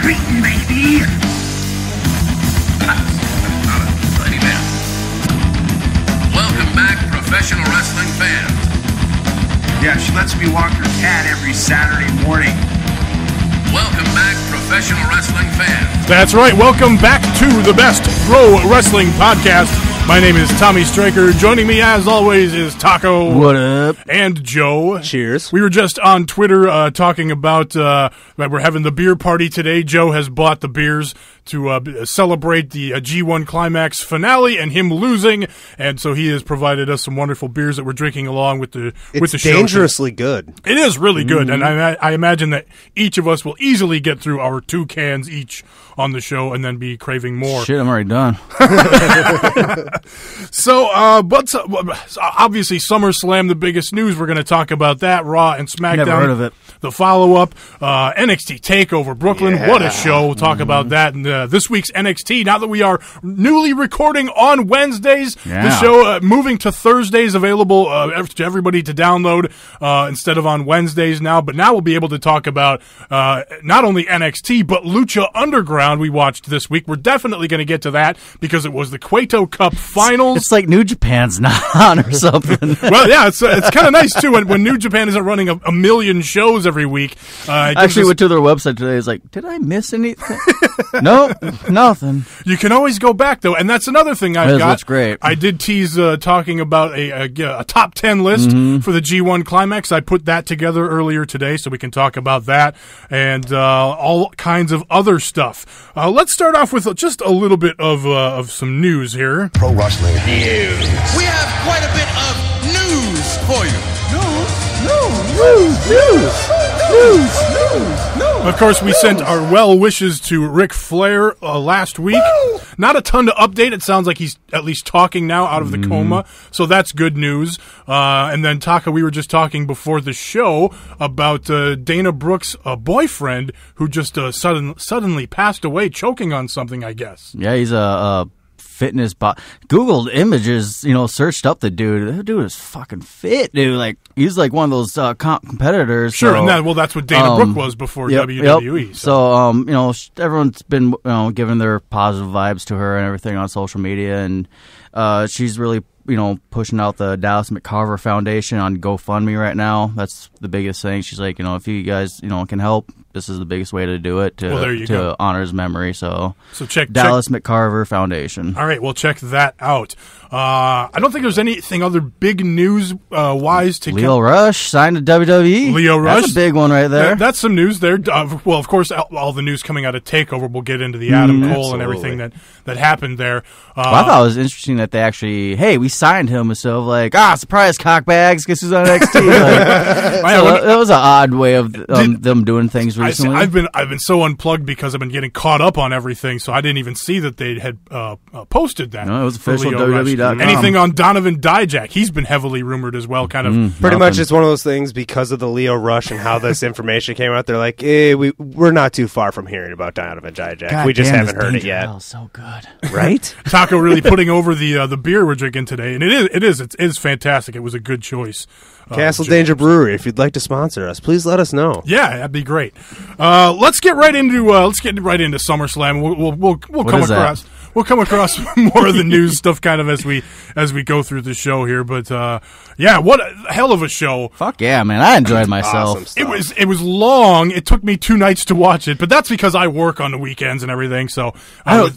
greeting, baby. That's not a bloody man. Welcome back, professional wrestling fans. Yeah, she lets me walk her cat every Saturday morning. Welcome back, professional wrestling fans. That's right. Welcome back to the best pro wrestling podcast. My name is Tommy Stryker. Joining me, as always, is Taco. What up? And Joe. Cheers. We were just on Twitter talking about that we're having the beer party today. Joe has bought the beers to celebrate the G1 Climax finale and him losing, and so he has provided us some wonderful beers that we're drinking along with the show. It's dangerously good. It is really good, and I imagine that each of us will easily get through our 2 cans each on the show and then be craving more. Shit, I'm already done. So, obviously SummerSlam, the biggest news. We're going to talk about that. Raw and SmackDown. Never heard of it. The follow-up. NXT Takeover Brooklyn. Yeah. What a show. We'll talk about that. And this week's NXT, now that we are newly recording on Wednesdays, the show moving to Thursdays, available to everybody to download instead of on Wednesdays now. But now we'll be able to talk about not only NXT, but Lucha Underground we watched this week. We're definitely going to get to that because it was the Cueto Cup finals. It's like New Japan's not on or something. Well, yeah, it's kind of nice, too, when New Japan isn't running a million shows every week. I actually went to their website today. It's like, did I miss anything? No, nothing. You can always go back, though, and that's another thing I've got. That's great. I did tease talking about a top 10 list for the G1 Climax. I put that together earlier today, so we can talk about that and all kinds of other stuff. Let's start off with just a little bit of some news here. Pro wrestling news. We have quite a bit of news for you. Of course, we sent our well wishes to Ric Flair last week. Not a ton to update. It sounds like he's at least talking now out of the coma, so that's good news. And then, Taka, we were just talking before the show about Dana Brooks' boyfriend who just suddenly passed away, choking on something, I guess. Yeah, he's a fitness Googled images, searched up the dude. That dude is fucking fit, dude. Like, he's like one of those competitors. Sure, so, and that's what Dana Brooke was before WWE. Yep. So, everyone's been giving their positive vibes to her and everything on social media, and she's really pushing out the Dallas McCarver Foundation on GoFundMe right now. That's the biggest thing. She's like, if you guys, can help, this is the biggest way to do it to honor his memory. So check Dallas McCarver Foundation. All right, we'll check that out. I don't think there's anything other big news wise to Leo Rush signed to WWE. Leo Rush, that's a big one right there. That's some news there. Well, of course, all the news coming out of Takeover. We'll get into the Adam Cole and everything that happened there. Well, I thought it was interesting that they actually, we signed him. So like, surprise, cockbags. Guess who's on NXT? That was an odd way of them doing things recently. I've been so unplugged because I've been getting caught up on everything, so I didn't even see that they had posted that. No, it was official WWE.com. Anything on Donovan Dijak? He's been heavily rumored as well. Pretty much, it's one of those things because of the Leo Rush and how this information came out. They're like, we're not too far from hearing about Donovan Dijak. God we just damn, haven't heard it yet. Oh, so good, right? Taco really putting over the beer we're drinking today, and it is fantastic. It was a good choice. Castle Danger Brewery. If you'd like to sponsor us, please let us know. Yeah, that'd be great. Let's get right into SummerSlam. We'll come across more of the news stuff kind of as we go through the show here. But what a hell of a show! Fuck yeah, man! I enjoyed myself. Awesome it was long. It took me 2 nights to watch it, but that's because I work on the weekends and everything. So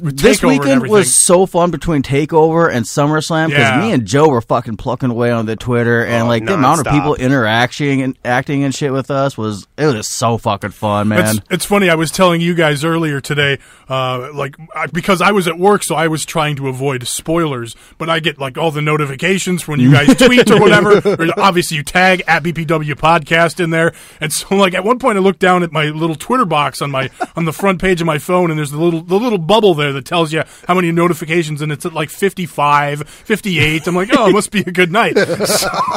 this weekend was so fun between Takeover and SummerSlam because me and Joe were fucking plucking away on the Twitter and the amount of people interacting and acting and shit with us was so fucking fun, man. It's funny. I was telling you guys earlier today, because I was at work, so I was trying to avoid spoilers, but I get all the notifications when you guys tweet or whatever. Or obviously, you tag at BPW Podcast in there, and so at one point I looked down at my little Twitter box on the front page of my phone, and there's the little bubble there that tells you how many notifications, and it's at 55, 58. I'm like, oh, it must be a good night.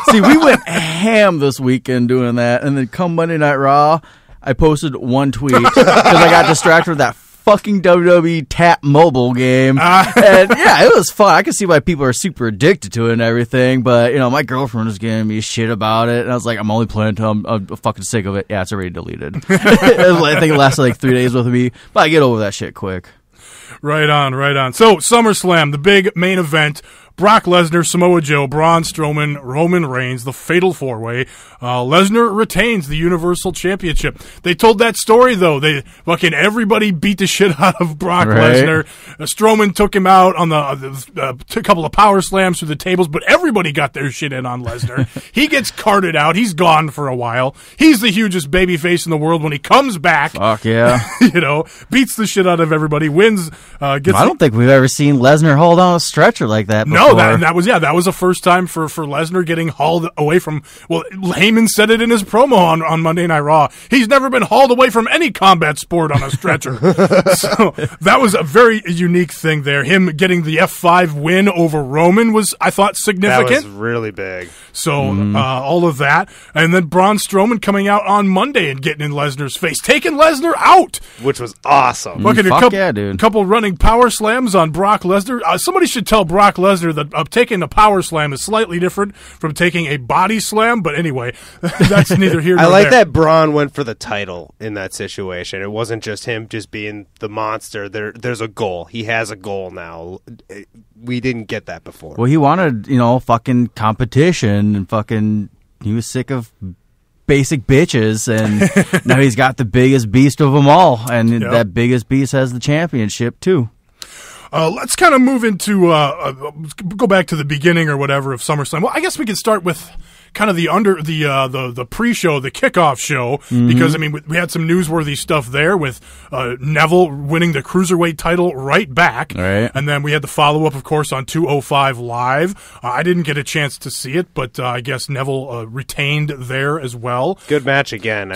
See, we went ham this weekend doing that, and then come Monday Night Raw, I posted one tweet because I got distracted with that fucking WWE Tap mobile game. And yeah, it was fun. I can see why people are super addicted to it and everything, but, my girlfriend was giving me shit about it, and I was like, I'm only playing until I'm fucking sick of it. Yeah, it's already deleted. I think it lasted like 3 days with me, but I get over that shit quick. Right on. So, SummerSlam, the big main event. Brock Lesnar, Samoa Joe, Braun Strowman, Roman Reigns, the Fatal 4-Way. Lesnar retains the Universal Championship. They told that story, though. Everybody beat the shit out of Brock Lesnar. Strowman took him out on a couple of power slams through the tables, but everybody got their shit in on Lesnar. He gets carted out. He's gone for a while. He's the hugest babyface in the world. When he comes back, fuck yeah, beats the shit out of everybody, wins. I don't think we've ever seen Lesnar hold on a stretcher like that before. No, that was the first time for Lesnar getting hauled away from. Well, Heyman said it in his promo on Monday Night Raw. He's never been hauled away from any combat sport on a stretcher. So that was a very unique thing there. Him getting the F5 win over Roman was, I thought, significant. That was really big. So all of that, and then Braun Strowman coming out on Monday and getting in Lesnar's face, taking Lesnar out, which was awesome. Look at a couple running power slams on Brock Lesnar. Somebody should tell Brock Lesnar that taking a power slam is slightly different from taking a body slam, but anyway, that's neither here nor there. I like that Braun went for the title in that situation. It wasn't just him just being the monster. There's a goal. He has a goal now. We didn't get that before. Well, he wanted, fucking competition, and he was sick of basic bitches, and now he's got the biggest beast of them all, and that biggest beast has the championship too. Let's kind of move into go back to the beginning or whatever of SummerSlam. Well, I guess we could start with kind of the pre-show, the kickoff show, because we had some newsworthy stuff there with Neville winning the Cruiserweight title right back, and then we had the follow-up, of course, on 205 Live. I didn't get a chance to see it, but I guess Neville retained there as well. Good match again.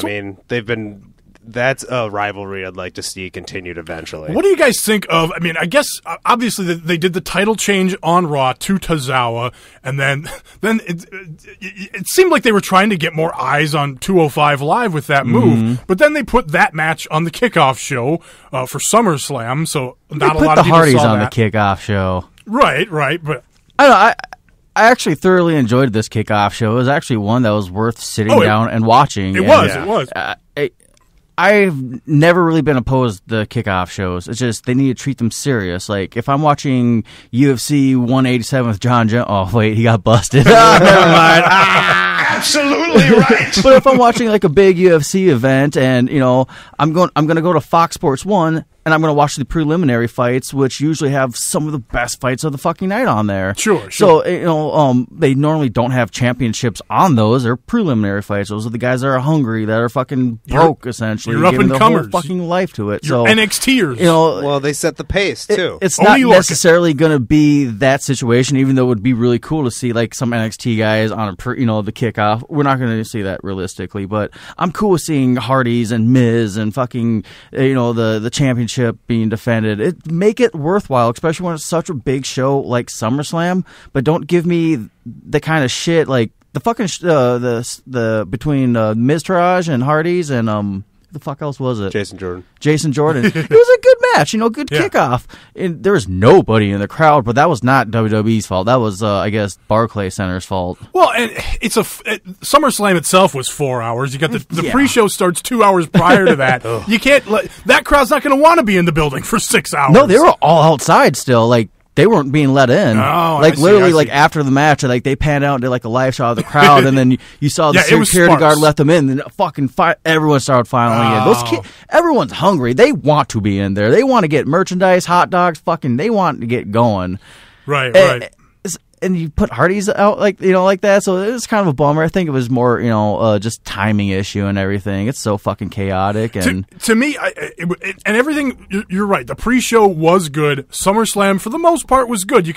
That's a rivalry I'd like to see continued eventually. What do you guys think of, I guess, obviously they did the title change on Raw to Tozawa, and then it seemed like they were trying to get more eyes on 205 Live with that move, but then they put that match on the kickoff show for SummerSlam, so not a lot of people saw that. They put the Hardys on the kickoff show. Right, but... I actually thoroughly enjoyed this kickoff show. It was actually one that was worth sitting down and watching. It was. I've never really been opposed to kickoff shows. It's just they need to treat them serious. Like, if I'm watching UFC 187 with John Jones... Oh, wait, he got busted. Never mind. Absolutely right. But if I'm watching, like, a big UFC event and, I'm going to go to Fox Sports 1... and I'm going to watch the preliminary fights, which usually have some of the best fights of the fucking night on there. Sure. So, they normally don't have championships on those. They're preliminary fights. Those are the guys that are hungry, that are fucking broke, essentially. You're giving their whole fucking life to it. You're NXTers. Well, they set the pace, too. It's not necessarily going to be that situation, even though it would be really cool to see, like, some NXT guys on the kickoff. We're not going to see that realistically, but I'm cool with seeing Hardys and Miz and fucking, the championship being defended. Make it worthwhile, especially when it's such a big show like SummerSlam, but don't give me the kind of shit like the fucking the between Miztourage and Hardys and the fuck else was it? Jason Jordan. It was a good match, good kickoff. And there was nobody in the crowd, but that was not WWE's fault. That was, I guess, Barclays Center's fault. Well, and SummerSlam itself was 4 hours. You got the pre-show starts 2 hours prior to that. You can't that crowd's not going to want to be in the building for 6 hours. No, they were all outside still. Like, they weren't being let in. Oh, literally, after the match, they panned out and did like a live shot of the crowd, and then you saw the security guard let them in, and fucking everyone started filing in. Everyone's hungry. They want to be in there. They want to get merchandise, hot dogs, they want to get going. Right. And you put Hardys out like that, so it was kind of a bummer. I think it was more just timing issue and everything. It's so fucking chaotic. And to me, and everything. You're right. The pre-show was good. SummerSlam for the most part was good.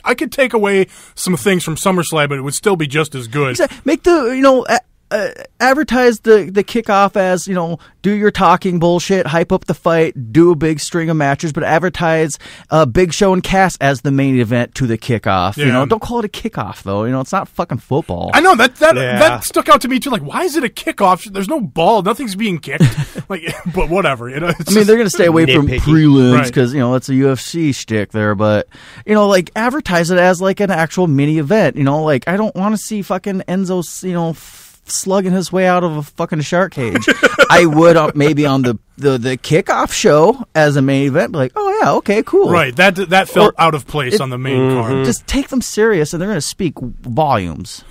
I could take away some things from SummerSlam, but it would still be just as good. Make the advertise the kickoff as, do your talking bullshit, hype up the fight, do a big string of matches, but advertise Big Show and Cass as the main event to the kickoff. Yeah. Don't call it a kickoff though. It's not fucking football. I know that stuck out to me too. Like, why is it a kickoff? There's no ball, nothing's being kicked. But whatever. They're gonna stay away from nitpicky. prelims because it's a UFC shtick there, but advertise it as like an actual mini event. I don't want to see fucking Enzo, slugging his way out of a fucking shark cage. I would maybe on the kickoff show as a main event, be like, oh yeah, okay, cool. Right, that felt out of place on the main card. Just take them serious, and they're going to speak volumes.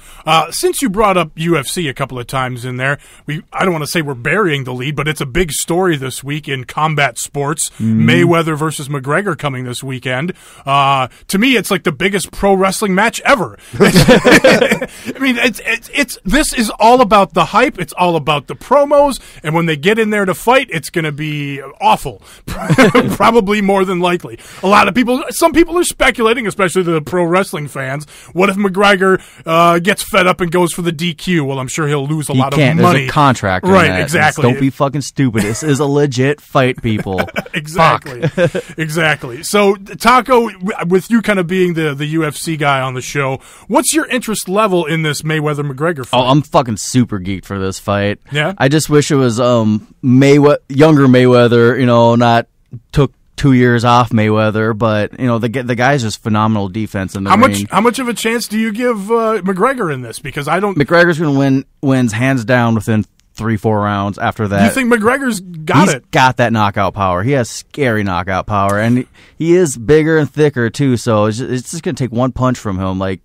Since you brought up UFC a couple of times in there, I don't want to say we're burying the lead, but it's a big story this week in combat sports. Mayweather versus McGregor coming this weekend. To me, it's like the biggest pro wrestling match ever. This is all about the hype. It's all about the promos, and when they get in there to fight, it's going to be awful. Probably more than likely. Some people are speculating, especially the pro wrestling fans. What if McGregor gets fed up and goes for the DQ? Well, I'm sure he'll lose a lot of money. There's a contract in right, that. exactly. Don't be fucking stupid. This is a legit fight, people. Exactly. Exactly. So, Taco, with you kind of being the UFC guy on the show, what's your interest level in this Mayweather-McGregor fight? Oh, I'm fucking super geeked for this fight. Yeah? I just wish it was younger Mayweather, not took 2 years off Mayweather, but the guy's just phenomenal defense in the ring. How much of a chance do you give McGregor in this? Because I don't. McGregor's going to wins hands down within 3-4 rounds. After that, you think McGregor's got it? Got that knockout power. He has scary knockout power, and he is bigger and thicker too. So it's just going to take one punch from him. Like,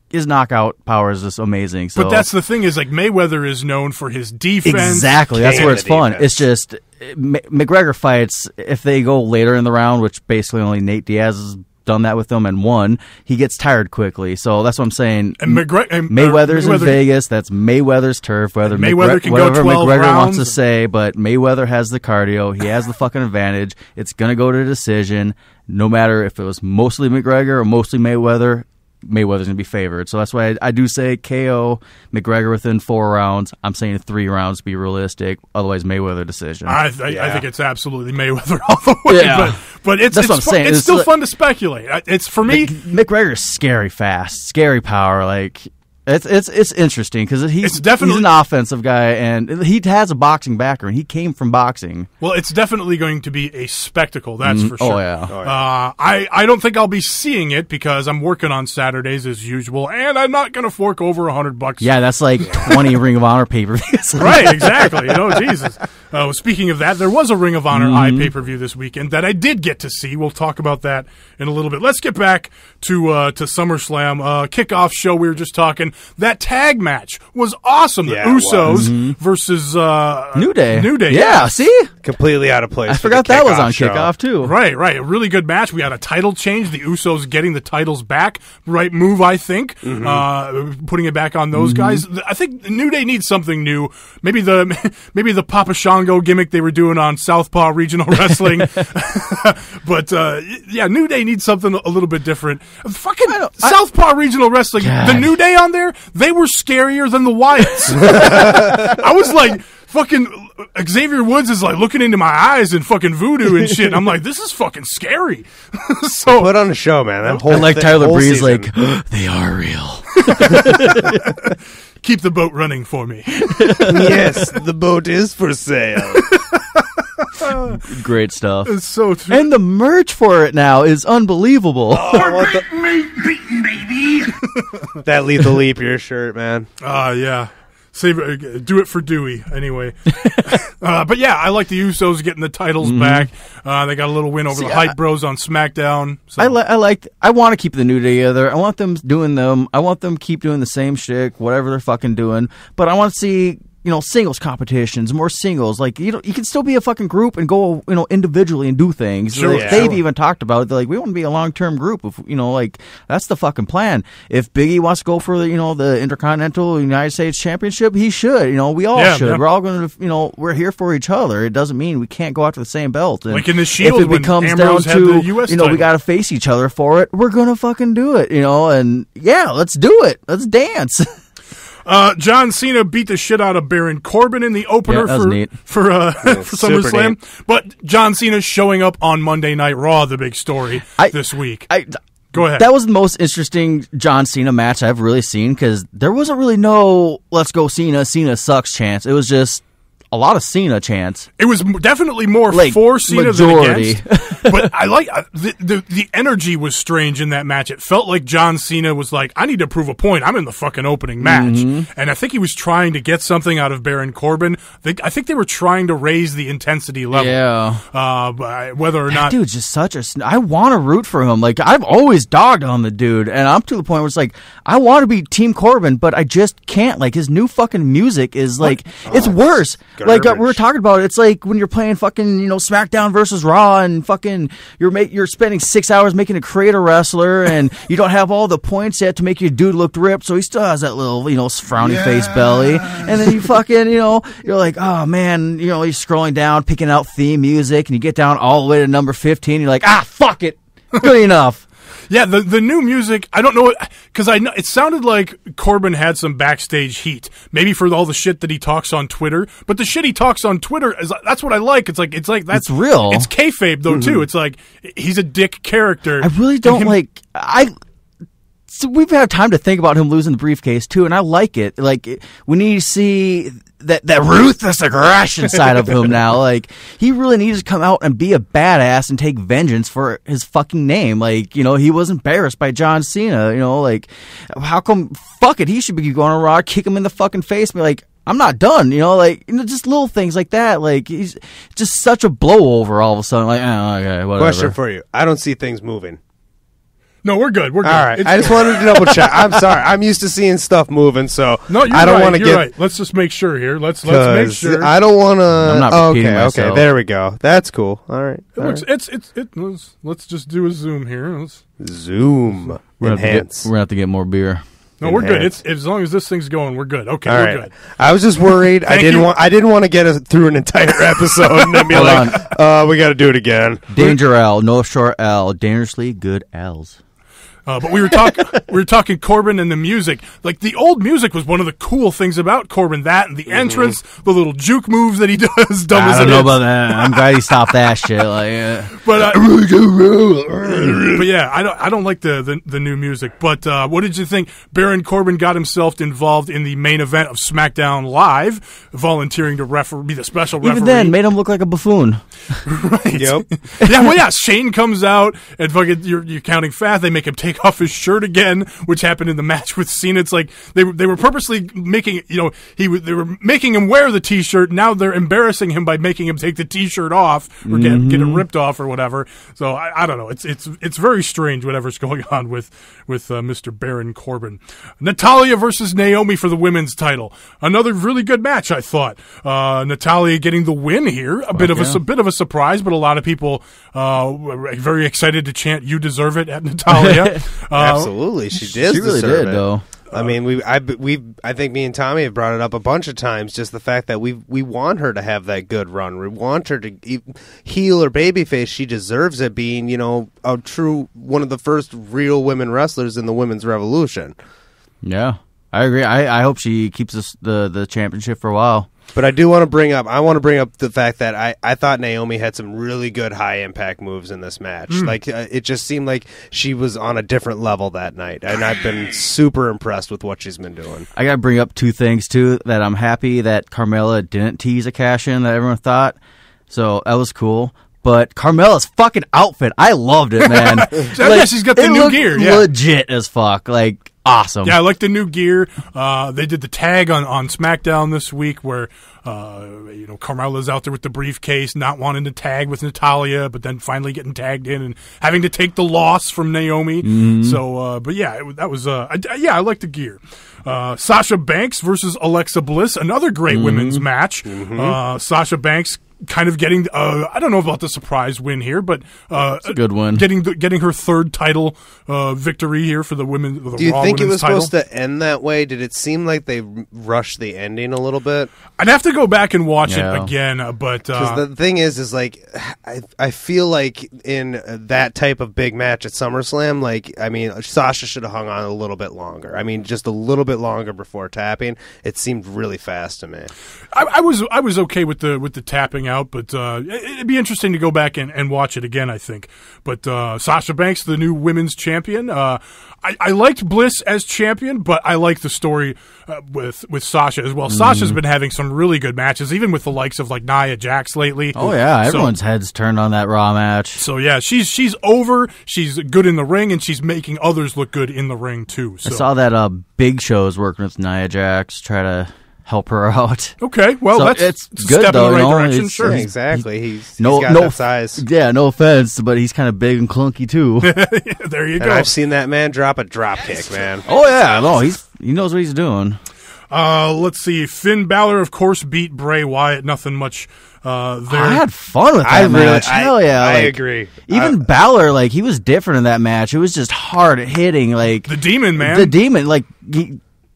his knockout power is just amazing. So. But that's the thing is, like, Mayweather is known for his defense. Exactly. That's where it's fun. Defense. It's just McGregor fights, if they go later in the round, which basically only Nate Diaz has done that with them and won, he gets tired quickly. So that's what I'm saying. And Mayweather's in Vegas. That's Mayweather's turf. Mayweather can go 12 McGregor rounds. wants to say, but Mayweather has the cardio. He has the fucking advantage. It's going to go to decision. No matter if it was mostly McGregor or mostly Mayweather, Mayweather's going to be favored. So that's why I do say KO McGregor within 4 rounds. I'm saying 3 rounds to be realistic. Otherwise, Mayweather decision. I think it's absolutely Mayweather all the way. Yeah. But it's saying. It's still fun to speculate. It's for me. McGregor's scary fast, scary power. Like, It's interesting because he's an offensive guy and he has a boxing background. He came from boxing. Well, it's definitely going to be a spectacle, that's for sure. Oh, yeah. I don't think I'll be seeing it because I'm working on Saturdays as usual, and I'm not going to fork over $100. Yeah, that's like 20 Ring of Honor pay-per-views. Right, exactly. Jesus. Speaking of that, there was a Ring of Honor pay-per-view this weekend that I did get to see. We'll talk about that in a little bit. Let's get back to SummerSlam. Kickoff show, we were just talking. That tag match was awesome. Yeah, the Usos versus New Day. New Day. Yeah, see? Completely out of place. I forgot that was on kickoff, too. Right. A really good match. We had a title change. The Usos getting the titles back. Right move, I think. Putting it back on those guys. I think New Day needs something new. Maybe the Papa Shango gimmick they were doing on Southpaw Regional Wrestling. But New Day needs something a little bit different. Southpaw Regional Wrestling. God. The New Day on there, they were scarier than the Wyatts. I was like, fucking Xavier Woods is like looking into my eyes and fucking voodoo and shit. I'm like, this is fucking scary. So put on a show, man. That whole Tyler Breeze, season. like, they are real. Keep the boat running for me. Yes, the boat is for sale. Great stuff. It's so true. And the merch for it now is unbelievable. Beaten, baby. That Lethal Leap Year shirt, man. Yeah. Do it for Dewey, anyway. But yeah, I like the Usos getting the titles back. They got a little win over the Hype Bros on SmackDown. So. I want to keep the New Day together. I want them doing them. I want them keep doing the same shit, whatever they're fucking doing. But I want to see, singles competitions, more singles. Like, you can still be a fucking group and go, individually and do things. Sure, They've even talked about it. They're like, we want to be a long-term group. If, that's the fucking plan. If Big E wants to go for the Intercontinental United States Championship, he should. We all should. Yeah. We're all going to, we're here for each other. It doesn't mean we can't go after the same belt. And like in the Shield, if it becomes down to, we got to face each other for it, we're going to fucking do it, and yeah, let's do it. Let's dance. John Cena beat the shit out of Baron Corbin in the opener for SummerSlam. But John Cena showing up on Monday Night Raw, the big story this week. Go ahead. That was the most interesting John Cena match I've really seen because there wasn't really no "Let's go Cena, Cena sucks" chance. It was just a lot of Cena chants. It was definitely more for Cena majority. than against. But I like the energy was strange in that match. It felt like John Cena was like, I need to prove a point. I'm in the fucking opening match. And I think he was trying to get something out of Baron Corbin. I think they were trying to raise the intensity level. Yeah. Whether or that not. dude's just such a... I want to root for him. Like, I've always dogged on the dude. And I'm to the point where it's like, I want to be Team Corbin, but I just can't. Like, his new fucking music is like, it's worse. Garbage. Like we were talking about, it's like when you're playing fucking, SmackDown versus Raw, and fucking you're spending 6 hours making a creator wrestler, and you don't have all the points yet to make your dude look ripped, so he still has that little frowny face belly, and then you fucking you're like, oh man, you're scrolling down, picking out theme music, and you get down all the way to number 15, you're like, fuck it, good enough. Yeah, the new music, I don't know, because I know it sounded like Corbin had some backstage heat, maybe for all the shit that he talks on Twitter. But the shit he talks on Twitter that's what I like. It's like that's real. It's kayfabe though too. It's like he's a dick character. I really don't like. So we've had time to think about him losing the briefcase too, and I like it. Like, we need to see that ruthless aggression side of him now. Like, he really needs to come out and be a badass and take vengeance for his fucking name. Like, he was embarrassed by John Cena. Like, how come? Fuck it, he should be going on Raw, kick him in the fucking face, and be like, I'm not done. Just little things like that. Like, he's just such a blow over all of a sudden. Like, okay, whatever. Question for you: I don't see things moving. No, we're good. We're good. All right. I just wanted to double check. I'm sorry. I'm used to seeing stuff moving, so no, I don't want to get. Right. Let's just make sure here. Let's make sure. I don't want to. I'm not repeating myself. Okay. There we go. That's cool. All right. Let's just do a zoom here. Let's zoom. Enhance. We're gonna have to get more beer. No, we're good. It's as long as this thing's going, we're good. Okay, we're good. I was just worried. I didn't want to get us through an entire episode and then be like, we got to do it again. Danger Al, North Shore Al, dangerously good Al's. But we were talking Corbin and the music. Like, the old music was one of the cool things about Corbin. That and the entrance, the little juke moves that he does. I don't know about that. I'm glad he stopped that shit. Like, but yeah, I don't like the new music. But what did you think? Baron Corbin got himself involved in the main event of SmackDown Live, volunteering to be the special referee. Even then, made him look like a buffoon. Right. Yep. Yeah. Shane comes out and fucking you're counting fast. They make him take off his shirt again, which happened in the match with Cena. It's like they were purposely making they were making him wear the T-shirt. Now they're embarrassing him by making him take the T-shirt off or get it ripped off or whatever. So I don't know. It's very strange whatever's going on with Mr. Baron Corbin. Natalya versus Naomi for the women's title. Another really good match, I thought. Natalya getting the win here. A bit of a surprise, but a lot of people were very excited to chant "You deserve it" at Natalya. Absolutely, she did. She really did, though. I mean, I think me and Tommy have brought it up a bunch of times. Just the fact that we want her to have that good run. We want her to heel or babyface. She deserves it. Being a true one of the first real women wrestlers in the women's revolution. Yeah, I agree. I hope she keeps the championship for a while. But I want to bring up the fact that I thought Naomi had some really good high impact moves in this match. Like it just seemed like she was on a different level that night, and I've been super impressed with what she's been doing. I got to bring up two things too. That I'm happy that Carmella didn't tease a cash in that everyone thought. So that was cool. But Carmella's fucking outfit, I loved it, man. Yeah, she's got the new gear. Yeah. Legit as fuck. Like, awesome. Yeah, I like the new gear. They did the tag on SmackDown this week where Carmella's out there with the briefcase, not wanting to tag with Natalya, but then finally getting tagged in and having to take the loss from Naomi. So, but yeah, that was I like the gear. Sasha Banks versus Alexa Bliss, another great women's match. Sasha Banks kind of getting, I don't know about the surprise win here, but it's a good win. Getting her third title victory here for the women. Do you Raw think it was title. supposed to end that way? Did it seem like they rushed the ending a little bit? I'd have to go back and watch it again, but because the thing is like I feel like in that type of big match at SummerSlam, like I mean, Sasha should have hung on a little bit longer. I mean, just a little bit longer before tapping. It seemed really fast to me. I was okay with the tapping out, but it'd be interesting to go back and watch it again, I think. But Sasha Banks, the new women's champion, I liked Bliss as champion, but I like the story with Sasha as well. Sasha's been having some really good matches, even with the likes of like Nia Jax lately. Oh yeah, everyone's heads turned on that Raw match. So yeah, she's over. She's good in the ring, and she's making others look good in the ring too. So. I saw that Big Show's working with Nia Jax, try to help her out. Okay, well, so that's it's a good step though. in the right You know, direction. Sure, exactly. He's got that size. Yeah, no offense, but he's kind of big and clunky too. There you go. And I've seen that man drop a drop kick, man. Oh yeah, no, he knows what he's doing. Let's see. Finn Balor, of course, beat Bray Wyatt. Nothing much there. I had fun with that match. Hell yeah. I like, agree. Even Balor, like, he was different in that match. It was just hard hitting. Like the Demon, man. The Demon, like,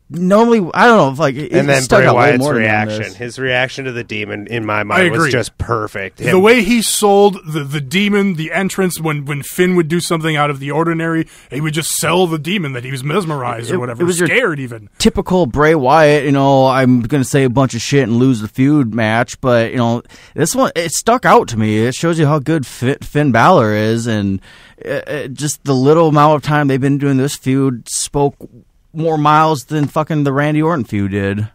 normally, I don't know if like, and then stuck Bray out way Wyatt's more reaction, his reaction to the Demon, in my mind, was just perfect. The way he sold the Demon, the entrance when Finn would do something out of the ordinary, he would just sell the Demon that he was mesmerized or whatever, it was scared even. Typical Bray Wyatt, you know, I'm going to say a bunch of shit and lose the feud match, but, you know, this one, it stuck out to me. It shows you how good Finn Balor is, and just the little amount of time they've been doing this feud spoke more miles than fucking the Randy Orton feud did.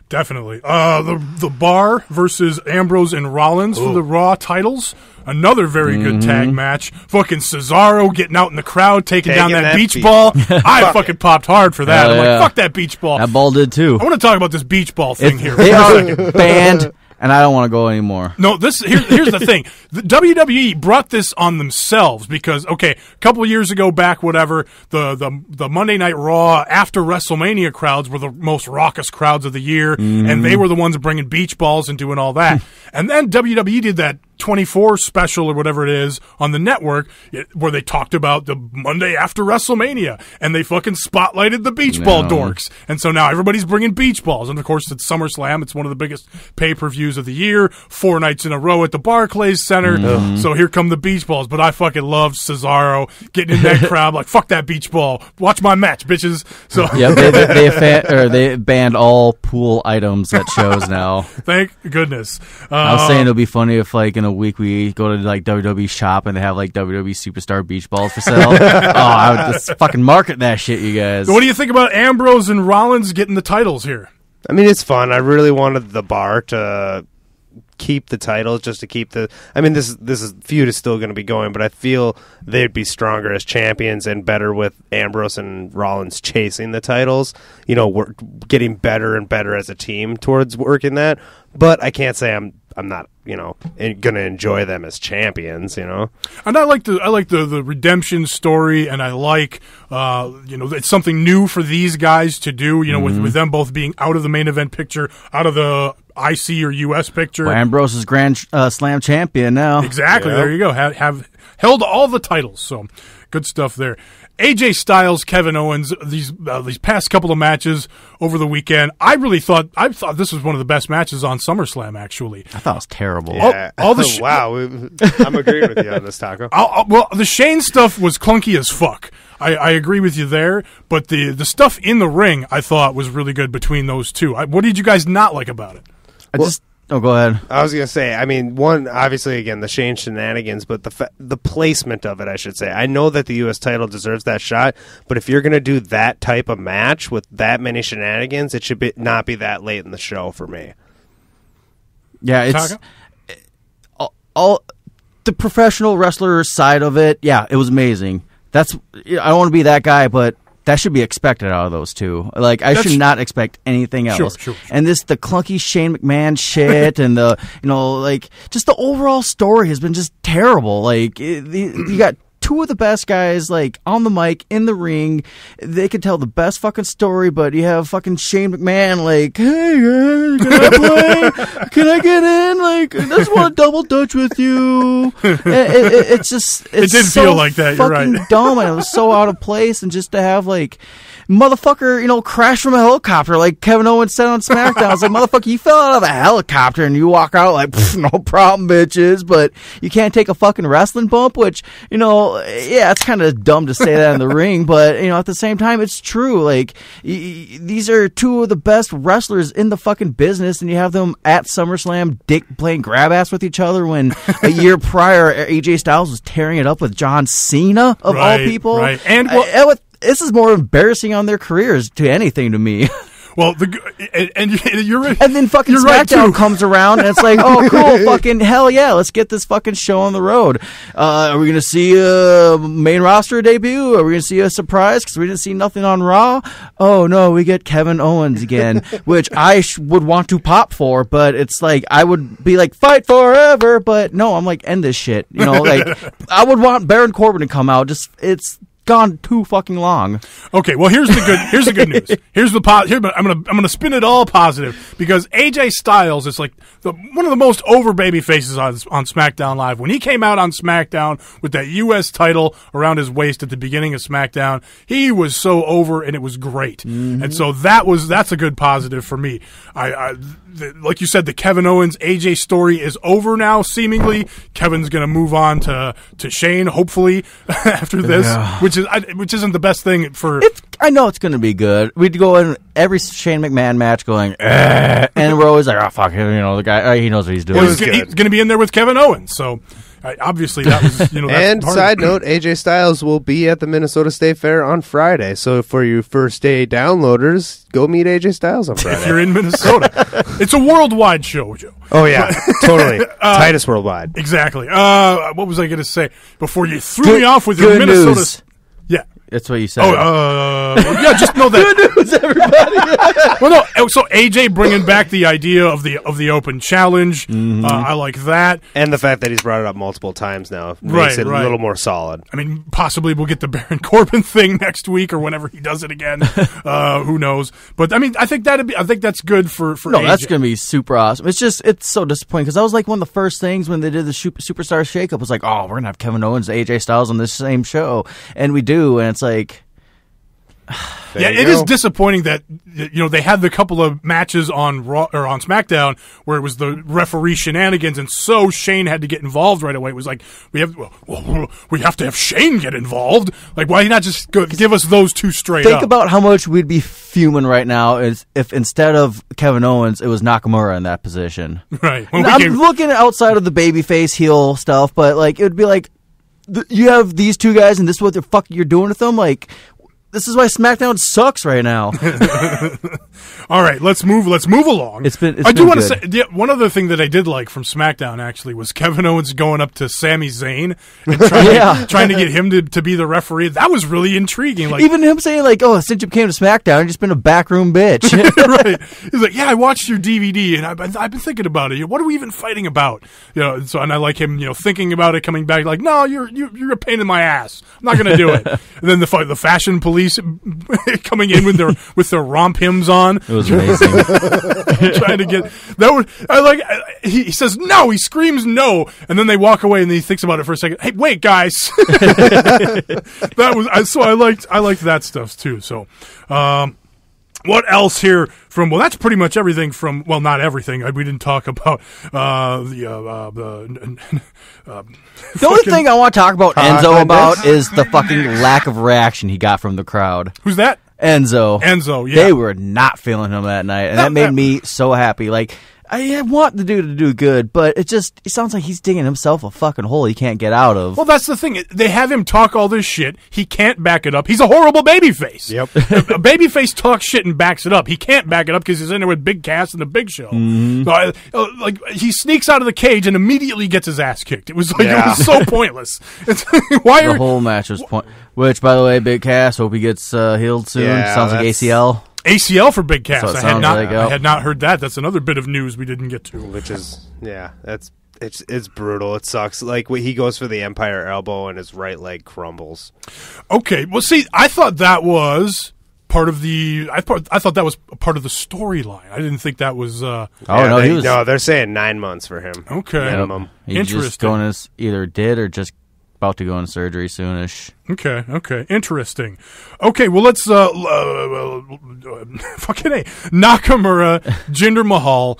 Definitely. The Bar versus Ambrose and Rollins for the Raw titles. Another very good tag match. Fucking Cesaro getting out in the crowd, taking down that beach ball. I fucking popped hard for that. I'm like, fuck that beach ball. That ball did too. I want to talk about this beach ball thing here. They are banned. And I don't want to go anymore. No, here's the thing. The WWE brought this on themselves because, okay, a couple of years ago back, whatever, the Monday Night Raw after WrestleMania crowds were the most raucous crowds of the year, and they were the ones bringing beach balls and doing all that. And then WWE did that 24 special or whatever it is on the network where they talked about the Monday after WrestleMania, and they fucking spotlighted the beach ball dorks. And so now everybody's bringing beach balls. And of course, it's SummerSlam. It's one of the biggest pay-per-views of the year, 4 nights in a row at the Barclays Center. So here come the beach balls. But I fucking love Cesaro getting in that crowd like, fuck that beach ball. Watch my match, bitches. So yeah, they banned all pool items at shows now. Thank goodness. I was saying it would be funny if, like, in a week we go to like WWE shop and they have like WWE Superstar beach balls for sale. I would just fucking market that shit, you guys. So what do you think about Ambrose and Rollins getting the titles here? I mean, it's fun. I really wanted the Bar to keep the titles, just to keep the. I mean, this feud is still going to be going, but I feel they'd be stronger as champions and better with Ambrose and Rollins chasing the titles. You know, we're getting better and better as a team towards working that. But I can't say I'm not, you know, going to enjoy them as champions, you know. And I like the redemption story, and I like, you know, it's something new for these guys to do, you know, with them both being out of the main event picture, out of the IC or US picture. Well, Ambrose is Grand Slam champion now. Exactly. There you go. Have held all the titles. So good stuff there. AJ Styles, Kevin Owens, these past couple of matches over the weekend, I thought this was one of the best matches on SummerSlam, actually. I thought it was terrible. Yeah. Wow. I'm agreeing with you on this, Taco. Well, the Shane stuff was clunky as fuck. I agree with you there, but the stuff in the ring I thought was really good between those two. What did you guys not like about it? Go ahead. I was going to say, I mean, one, obviously, again, the Shane shenanigans, but the placement of it, I should say. I know that the U.S. title deserves that shot, but if you're going to do that type of match with that many shenanigans, it should not be that late in the show for me. Yeah, it's all the professional wrestler side of it. Yeah, it was amazing. I don't want to be that guy, but that should be expected out of those two. Like, I should not expect anything else. Sure. And the clunky Shane McMahon shit and the, you know, like, just the overall story has been just terrible. Like, you got two of the best guys, like, on the mic, in the ring. They could tell the best fucking story, but you have fucking Shane McMahon, like, hey, can I play? Can I get in? Like, I just want to double dutch with you. It's just, it's it did so feel like that, you're right. fucking dumb, and it was so out of place, and just to have, like, motherfucker, crash from a helicopter like Kevin Owens said on SmackDown. It's like, motherfucker, you fell out of a helicopter and you walk out like, no problem, bitches. But you can't take a fucking wrestling bump, which, yeah, it's kind of dumb to say that in the ring. But, at the same time, it's true. Like, these are two of the best wrestlers in the fucking business, and you have them at SummerSlam playing grab ass with each other when a year prior, AJ Styles was tearing it up with John Cena, of all people. Right. And this is more embarrassing on their careers to anything to me. Well, and you're right. And then fucking SmackDown comes around, and it's like, oh, cool, fucking hell yeah, let's get this fucking show on the road. Are we going to see a main roster debut? Are we going to see a surprise? Because we didn't see nothing on Raw. Oh, no, we get Kevin Owens again, which I would want to pop for, but it's like, I would be like, fight forever, but no, I'm like, end this shit. Like, I would want Baron Corbin to come out. It's gone too fucking long. Okay, well here's the good news. I'm gonna spin it all positive, because AJ Styles is like one of the most over baby faces on SmackDown Live. When he came out on SmackDown with that U.S. title around his waist at the beginning of SmackDown, he was so over, and it was great. Mm-hmm. And so that's a good positive for me. Like you said, the Kevin Owens AJ story is over now. Seemingly, Kevin's gonna move on to Shane, hopefully, after this, which isn't the best thing for. I know it's gonna be good. We'd go in every Shane McMahon match going, and we're always like, oh fuck him, the guy, he knows what he's doing. He's gonna be in there with Kevin Owens, so. Obviously, that was, that's and side note, AJ Styles will be at the Minnesota State Fair on Friday. So for you first day downloaders, go meet AJ Styles on Friday. If you're in Minnesota. It's a worldwide show, Joe. Oh, yeah. Totally. Tightest worldwide. Exactly. What was I going to say before you threw me off with your Minnesota... News. Yeah. That's what you said. Yeah, just know that. Good news, everybody. Well, no. So AJ bringing back the idea of the open challenge. Mm-hmm. I like that, and the fact that he's brought it up multiple times now makes it a little more solid. I mean, possibly we'll get the Baron Corbin thing next week or whenever he does it again. Who knows? But I mean, I think that's good for No, AJ. That's gonna be super awesome. It's so disappointing because that was like one of the first things when they did the Superstar Shakeup was like, oh, we're gonna have Kevin Owens and AJ Styles on this same show, and we do, and it's like. Yeah, it is disappointing that they had the couple of matches on Raw or on SmackDown where it was the referee shenanigans, and so Shane had to get involved right away. It was like we have to have Shane get involved. Like, why not just give us those two straight up? Think about how much we'd be fuming right now if instead of Kevin Owens, it was Nakamura in that position. Right. I'm looking outside of the babyface heel stuff, but like it would be like you have these two guys, and this is what the fuck you're doing with them, like. This is why SmackDown sucks right now. All right, let's move along. I do want to say one other thing that I did like from SmackDown actually was Kevin Owens going up to Sami Zayn and trying to get him to be the referee. That was really intriguing. Like, even him saying like, "Oh, since you came to SmackDown, you've just been a backroom bitch." Right? He's like, "Yeah, I watched your DVD and I've been thinking about it. What are we even fighting about?" So and I like him, thinking about it, coming back like, "No, you're a pain in my ass. I'm not going to do it." And then the fashion police coming in with their romp hymns on. It was amazing. Trying to get that. He says no. He screams no, and then they walk away, and then he thinks about it for a second. Hey, wait, guys. That was so. I liked that stuff too. So. What else here from? Well, that's pretty much everything from. Well, not everything. We didn't talk about the only thing I want to talk about Enzo about is the fucking lack of reaction he got from the crowd. Who's that? Enzo. Yeah. They were not feeling him that night, and that made me so happy. Like, I want the dude to do good, but it sounds like he's digging himself a fucking hole he can't get out of. Well, that's the thing. They have him talk all this shit. He can't back it up. He's a horrible babyface. Yep. A babyface talks shit and backs it up. He can't back it up because he's in there with Big Cass and the Big Show. Mm-hmm. So he sneaks out of the cage and immediately gets his ass kicked. It was like it was so pointless. The whole match was Which, by the way, Big Cass, hope he gets healed soon. Yeah, sounds like ACL. ACL for Big Cass. So I had not heard that. That's another bit of news we didn't get to. Which is, that's It's brutal. It sucks. Like when he goes for the Empire Elbow and his right leg crumbles. Okay, well, see, I thought that was part of the. I thought that was part of the storyline. I didn't think that was. No, they're saying 9 months for him. Okay, minimum. He's interesting. just going to either did or just about to go into surgery soonish. Okay, interesting. Okay, well, let's fucking A. Nakamura, Jinder Mahal.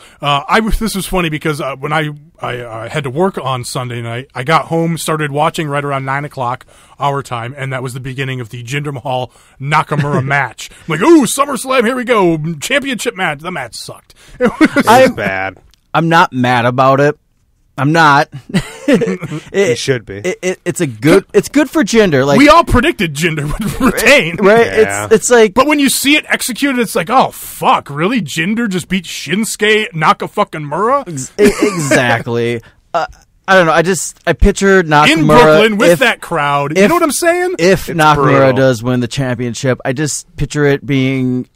This was funny because when I had to work on Sunday night, I got home, started watching right around 9 o'clock our time, and that was the beginning of the Jinder Mahal Nakamura match. I'm like, ooh, SummerSlam, here we go, championship match. The match sucked. It was bad. I'm not mad about it. I'm not. It should be. It's good for Jinder. Like, we all predicted Jinder would retain, right? Yeah. It's like, but when you see it executed, it's like, oh fuck, really? Jinder just beat Shinsuke Nakamura exactly. I don't know. I pictured Nakamura in Brooklyn with that crowd. You know what I'm saying? If It's Nakamura brutal. does win the championship, I just picture it being,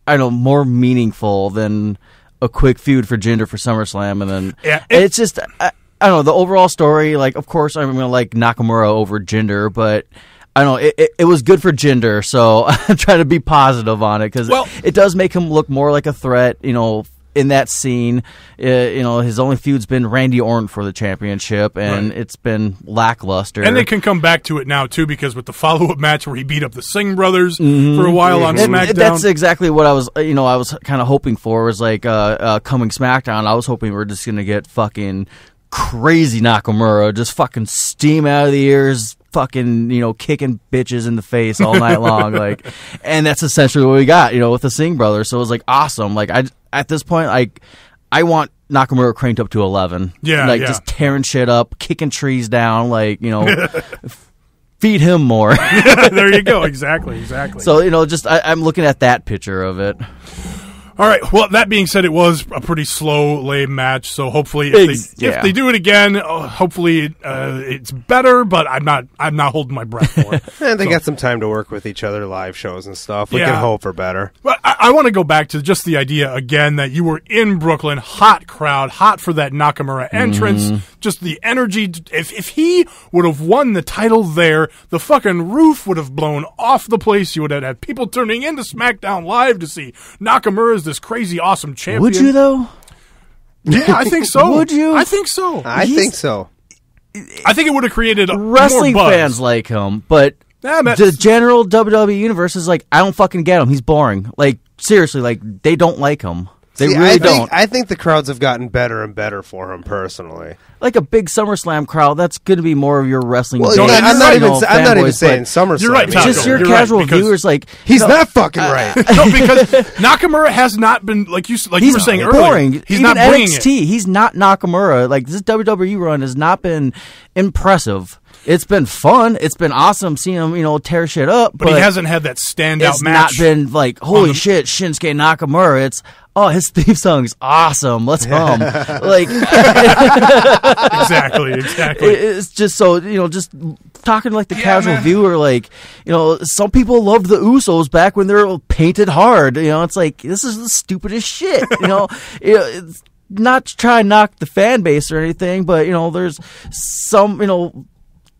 I don't know, more meaningful than a quick feud for Jinder for SummerSlam, and then it's just I don't know, the overall story. Like, of course, I'm gonna like Nakamura over Jinder, but I don't know, it was good for Jinder, so I'm trying to be positive on it because it does make him look more like a threat. You know, in that scene, his only feud's been Randy Orton for the championship, and it's been lackluster. And they can come back to it now too, because with the follow-up match where he beat up the Singh brothers for a while on SmackDown. That's exactly what I was kind of hoping for. Was like coming SmackDown. I was hoping we were just gonna get fucking crazy Nakamura, just fucking steam out of the ears, fucking kicking bitches in the face all night long, like, and that's essentially what we got, with the Singh brothers. So it was like awesome. Like at this point, I want Nakamura cranked up to 11. Yeah, just tearing shit up, kicking trees down, like feed him more. There you go. Exactly. So I'm looking at that picture of it. All right. Well, that being said, it was a pretty slow, lame match. So hopefully, if they do it again, hopefully it's better. But I'm not holding my breath for it. And they got some time to work with each other, live shows and stuff. We can hope for better. But I want to go back to just the idea again that you were in Brooklyn, hot crowd, hot for that Nakamura entrance. Just the energy. If he would have won the title there, the fucking roof would have blown off the place. You would have had people turning into SmackDown Live to see Nakamura as this crazy, awesome champion. Would you though? Yeah, I think so. Would you? I think so. I think so. I think it would have created wrestling more buzz. fans like him, but Yeah, the general WWE Universe is like, I don't fucking get him. He's boring. Like, seriously, like, they don't like him. They really don't. I think the crowds have gotten better and better for him personally. Like a big SummerSlam crowd, that's going to be more of your wrestling. Well, I'm not even saying SummerSlam. You're right, It's just your casual viewers, like, he's not fucking right. No, because Nakamura has not been like you were saying boring. earlier. He's Even not bringing NXT, he's not Nakamura. Like, this WWE run has not been impressive. It's been fun. It's been awesome seeing him, tear shit up. But he hasn't had that standout match. It's not been like, holy shit, Shinsuke Nakamura. It's, his theme song's awesome. Let's hum. Like, exactly. It's just so, just talking like the casual viewer, like, some people loved the Usos back when they were painted hard. It's like, this is the stupidest shit. It's not to try and knock the fan base or anything, but, there's some,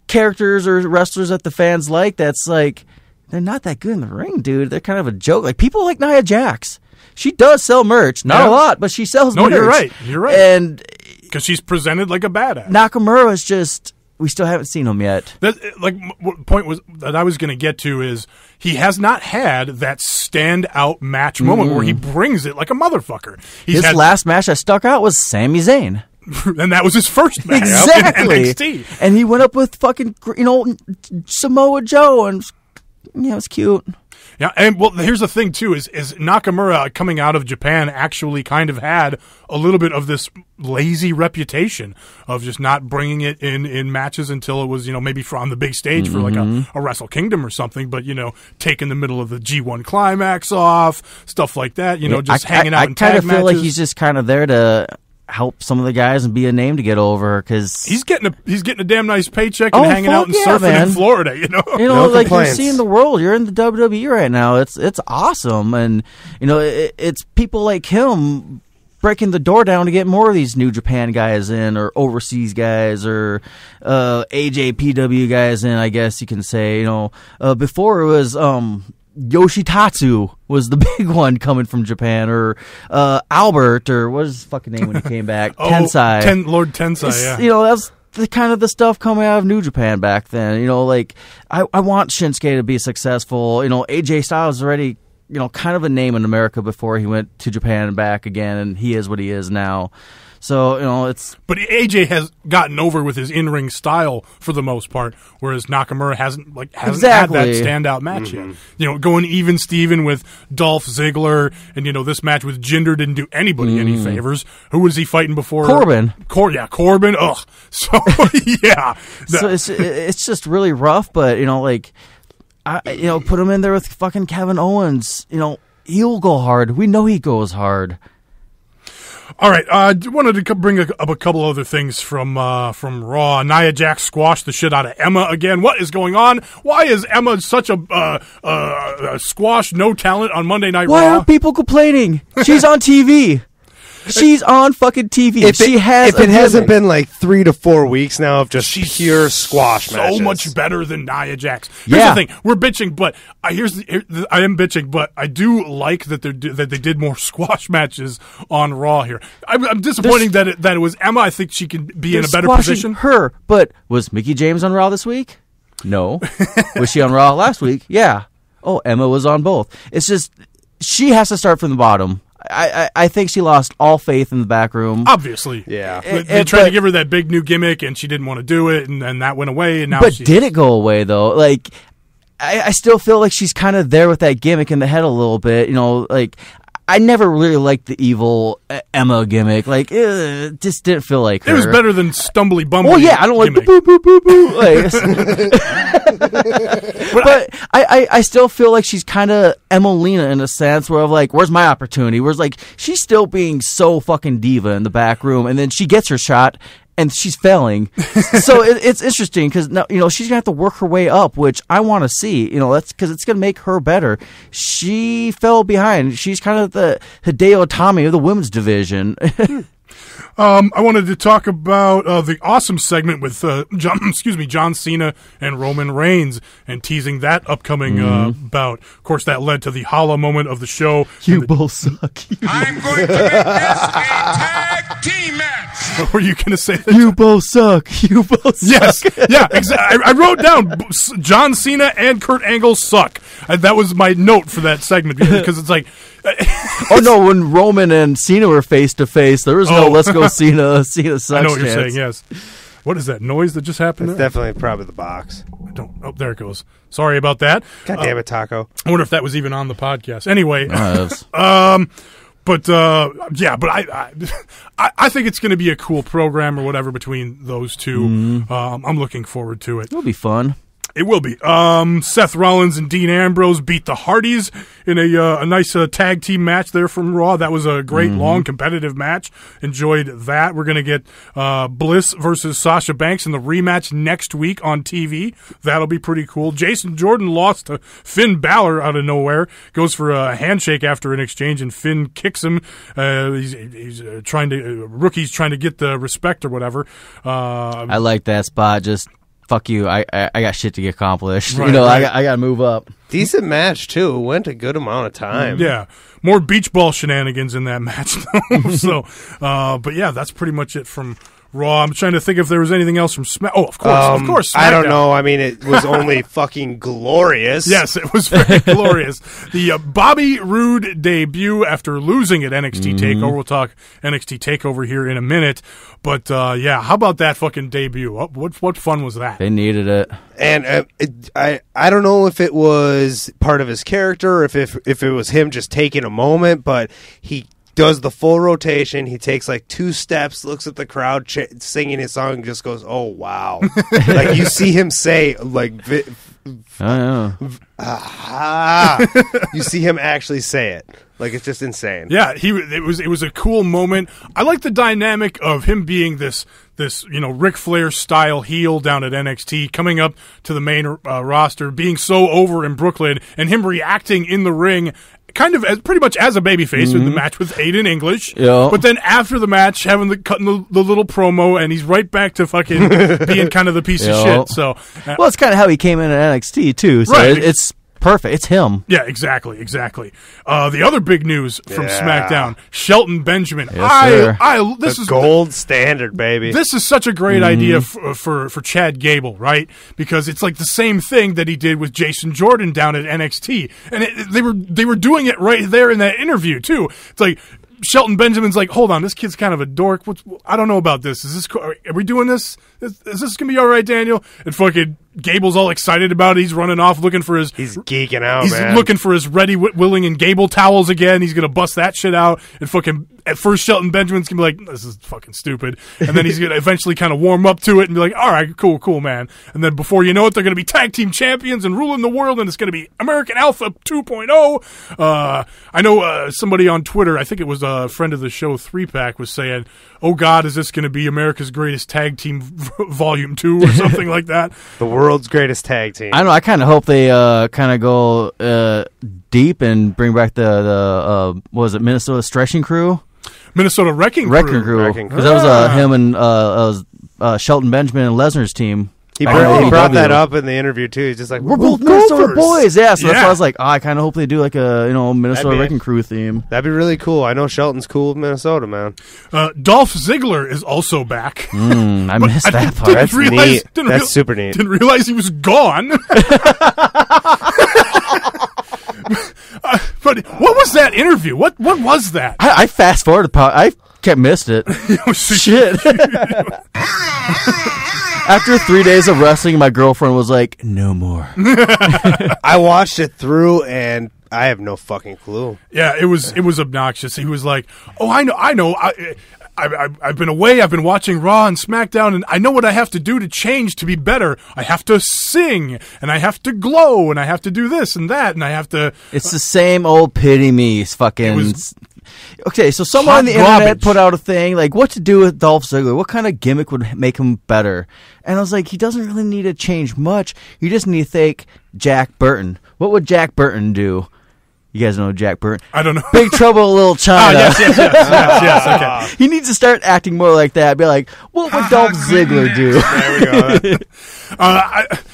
characters or wrestlers that the fans like that's like, they're not that good in the ring, dude. They're kind of a joke. Like, people like Nia Jax. She does sell merch. Not a lot, but she sells merch. No, you're right. And because she's presented like a badass. Nakamura is just, we still haven't seen him yet. What point was that I was going to get to is he has not had that standout match moment where he brings it like a motherfucker. His last match that stuck out was Sami Zayn. And that was his first match exactly. in NXT. And he went up with fucking, Samoa Joe, and it's cute. Yeah, and well, here's the thing too: is Nakamura coming out of Japan actually kind of had a little bit of this lazy reputation of just not bringing it in matches until it was maybe on the big stage for like a Wrestle Kingdom or something, but taking the middle of the G1 Climax off, stuff like that. Just hanging out in tag matches. I kind of feel like he's just kind of there to help some of the guys and be a name to get over, because he's getting a damn nice paycheck and hanging out and surfing in Florida. No like complaints. You're seeing the world. You're in the WWE right now. It's awesome, and it's people like him breaking the door down to get more of these New Japan guys in, or overseas guys, or AJPW guys in, I guess you can say. You know, before it was Yoshitatsu was the big one coming from Japan, or Albert, or what was his fucking name when he came back? Tensai. Lord Tensai, yeah. You know, that's the kind of the stuff coming out of New Japan back then. You know, like, I want Shinsuke to be successful. You know, AJ Styles is already, you know, kind of a name in America before he went to Japan and back again, and he is what he is now. So, you know, it's... But AJ has gotten over with his in-ring style for the most part, whereas Nakamura hasn't exactly. had that standout match yet. You know, going even Steven with Dolph Ziggler, and, you know, this match with Jinder didn't do anybody any favors. Who was he fighting before? Corbin. Corbin. Ugh. So, yeah. So it's just really rough, but, you know, like, you know, put him in there with fucking Kevin Owens. You know, he'll go hard. We know he goes hard. All right, I wanted to bring up a couple other things from Raw. Nia Jax squashed the shit out of Emma again. What is going on? Why is Emma such a squash, no talent on Monday Night Raw? Why are people complaining? She's on TV. She's on fucking TV. If it hasn't been like 3 to 4 weeks now of just pure squash matches. So much better than Nia Jax. Here's the thing: we're bitching, but I am bitching, but I do like that they did more squash matches on Raw here. I'm disappointed that it was Emma. I think she can be in a better position. Her, but was Mickie James on Raw this week? No. Was she on Raw last week? Yeah. Oh, Emma was on both. It's just she has to start from the bottom. I think she lost all faith in the back room. Obviously. Yeah. They tried to give her that big new gimmick, and she didn't want to do it, and then that went away. And now did it go away, though? Like, I still feel like she's kind of there with that gimmick in the head a little bit. You know, like, I never really liked the evil Emma gimmick. Like, it just didn't feel like her. It was better than Stumbly Bumbly. Oh, yeah, I don't like boo, boo, boo, boo. But I still feel like she's kind of Emelina in a sense where I'm like, where's my opportunity? Where's, like, she's still being so fucking diva in the back room, and then she gets her shot, and she's failing. So it's interesting because, you know, she's going to have to work her way up, which I want to see. You know, that's because it's going to make her better. She fell behind. She's kind of the Hideo Itami of the women's division. I wanted to talk about the awesome segment with John Cena and Roman Reigns, and teasing that upcoming bout. Of course, that led to the holla moment of the show. You both suck. I'm going to make this a tag team match. Were you going to say that? You both suck. You both suck. Yes. Yeah, exactly. I wrote down John Cena and Kurt Angle suck. That was my note for that segment because it's like... Oh, no, when Roman and Cena were face-to-face, there was no let's go Cena sucks. I know what you're saying, yes. What is that noise that just happened It's there? Definitely probably the box. Oh, there it goes. Sorry about that. God damn it, Taco. I wonder if that was even on the podcast. Anyway, but I think it's going to be a cool program or whatever between those two. I'm looking forward to it. It'll be fun. It will be. Seth Rollins and Dean Ambrose beat the Hardys in a nice tag team match there from Raw. That was a great, long, competitive match. Enjoyed that. We're going to get Bliss versus Sasha Banks in the rematch next week on TV. That'll be pretty cool. Jason Jordan lost to Finn Balor out of nowhere. Goes for a handshake after an exchange, and Finn kicks him. He's trying to rookie's trying to get the respect or whatever. I like that spot. Just fuck you. I got shit to get accomplished. Right, you know, right. I got to move up. Decent match, too. It went a good amount of time. Yeah. More beach ball shenanigans in that match, though. So, but yeah, that's pretty much it from Raw. I'm trying to think if there was anything else from Smack. Oh, of course. SmackDown. I don't know. I mean, it was only fucking glorious. Yes, it was very glorious. The Bobby Roode debut after losing at NXT Takeover. We'll talk NXT Takeover here in a minute. But, yeah, how about that fucking debut? What fun was that? They needed it. And I don't know if it was part of his character, or if it was him just taking a moment, but he does the full rotation. He takes like 2 steps, looks at the crowd singing his song, and just goes, "Oh wow!" Like you see him say, like, you see him actually say it. Like it's just insane. Yeah, it was a cool moment. I like the dynamic of him being this Ric Flair style heel down at NXT, coming up to the main roster, being so over in Brooklyn, and him reacting in the ring kind of pretty much as a babyface in the match with Aiden English. Yeah. But then after the match, cutting the little promo, and he's right back to fucking being kind of the piece of shit. So, well, it's kind of how he came in at NXT too. So right. it's perfect. It's him. Yeah, exactly. The other big news from SmackDown: Shelton Benjamin. Yes, this is gold standard, baby. This is such a great idea for Chad Gable, right? Because it's like the same thing that he did with Jason Jordan down at NXT, and they were doing it right there in that interview too. It's like Shelton Benjamin's like, hold on, this kid's kind of a dork. I don't know about this. Are we doing this? Is this gonna be all right, Daniel? And fucking Gable's all excited about it. He's running off looking for his... He's geeking out, he's man. looking for his Ready, Willing, and Gable towels again. He's going to bust that shit out. And fucking... At first, Shelton Benjamin's going to be like, this is fucking stupid. And then he's going to eventually kind of warm up to it and be like, all right, cool, man. And then before you know it, they're going to be tag team champions and ruling the world, and it's going to be American Alpha 2.0. I know somebody on Twitter, I think it was a friend of the show, 3-Pack, was saying, oh God, is this going to be America's Greatest Tag Team Volume 2 or something like that? The world's greatest tag team. I don't know. I kind of hope they kind of go deep and bring back the what was it, Minnesota Stretching Crew? Minnesota Wrecking Crew. Because that was him and Shelton Benjamin and Lesnar's team. He brought that up in the interview too. He's just like, we're both Minnesota boys. Yeah, so that's why I was like, I kind of hope they do like a Minnesota Wrecking Crew theme. That'd be really cool. I know Shelton's cool with Minnesota, man. Dolph Ziggler is also back. I missed that part. That's neat. That's super neat. Didn't realize he was gone. But what was that interview? What was that? I fast forwarded. I kept missed it. Shit. After 3 days of wrestling, my girlfriend was like, no more. I watched it through, and I have no fucking clue. Yeah, it was obnoxious. He was like, oh, I know. I've been away. I've been watching Raw and SmackDown, and I know what I have to do to change to be better. I have to sing, and I have to glow, and I have to do this and that, and I have to... It's the same old pity me fucking... Okay, so someone on the internet put out a thing, like, what to do with Dolph Ziggler? What kind of gimmick would make him better? And I was like, he doesn't really need to change much. You just need to think Jack Burton. What would Jack Burton do? You guys know Jack Burton? I don't know. Big Trouble in Little China. Yes, okay. He needs to start acting more like that. Be like, what would Dolph Ziggler do? There we go.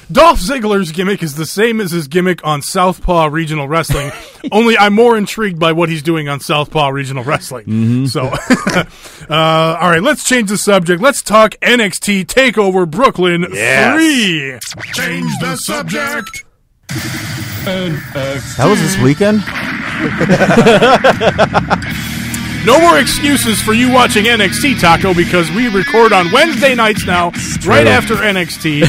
Dolph Ziggler's gimmick is the same as his gimmick on Southpaw Regional Wrestling, only I'm more intrigued by what he's doing on Southpaw Regional Wrestling. Mm-hmm. So, all right, let's change the subject. Let's talk NXT TakeOver Brooklyn 3. Change the subject. That was this weekend? No more excuses for you watching NXT, Taco, because we record on Wednesday nights now, right after NXT.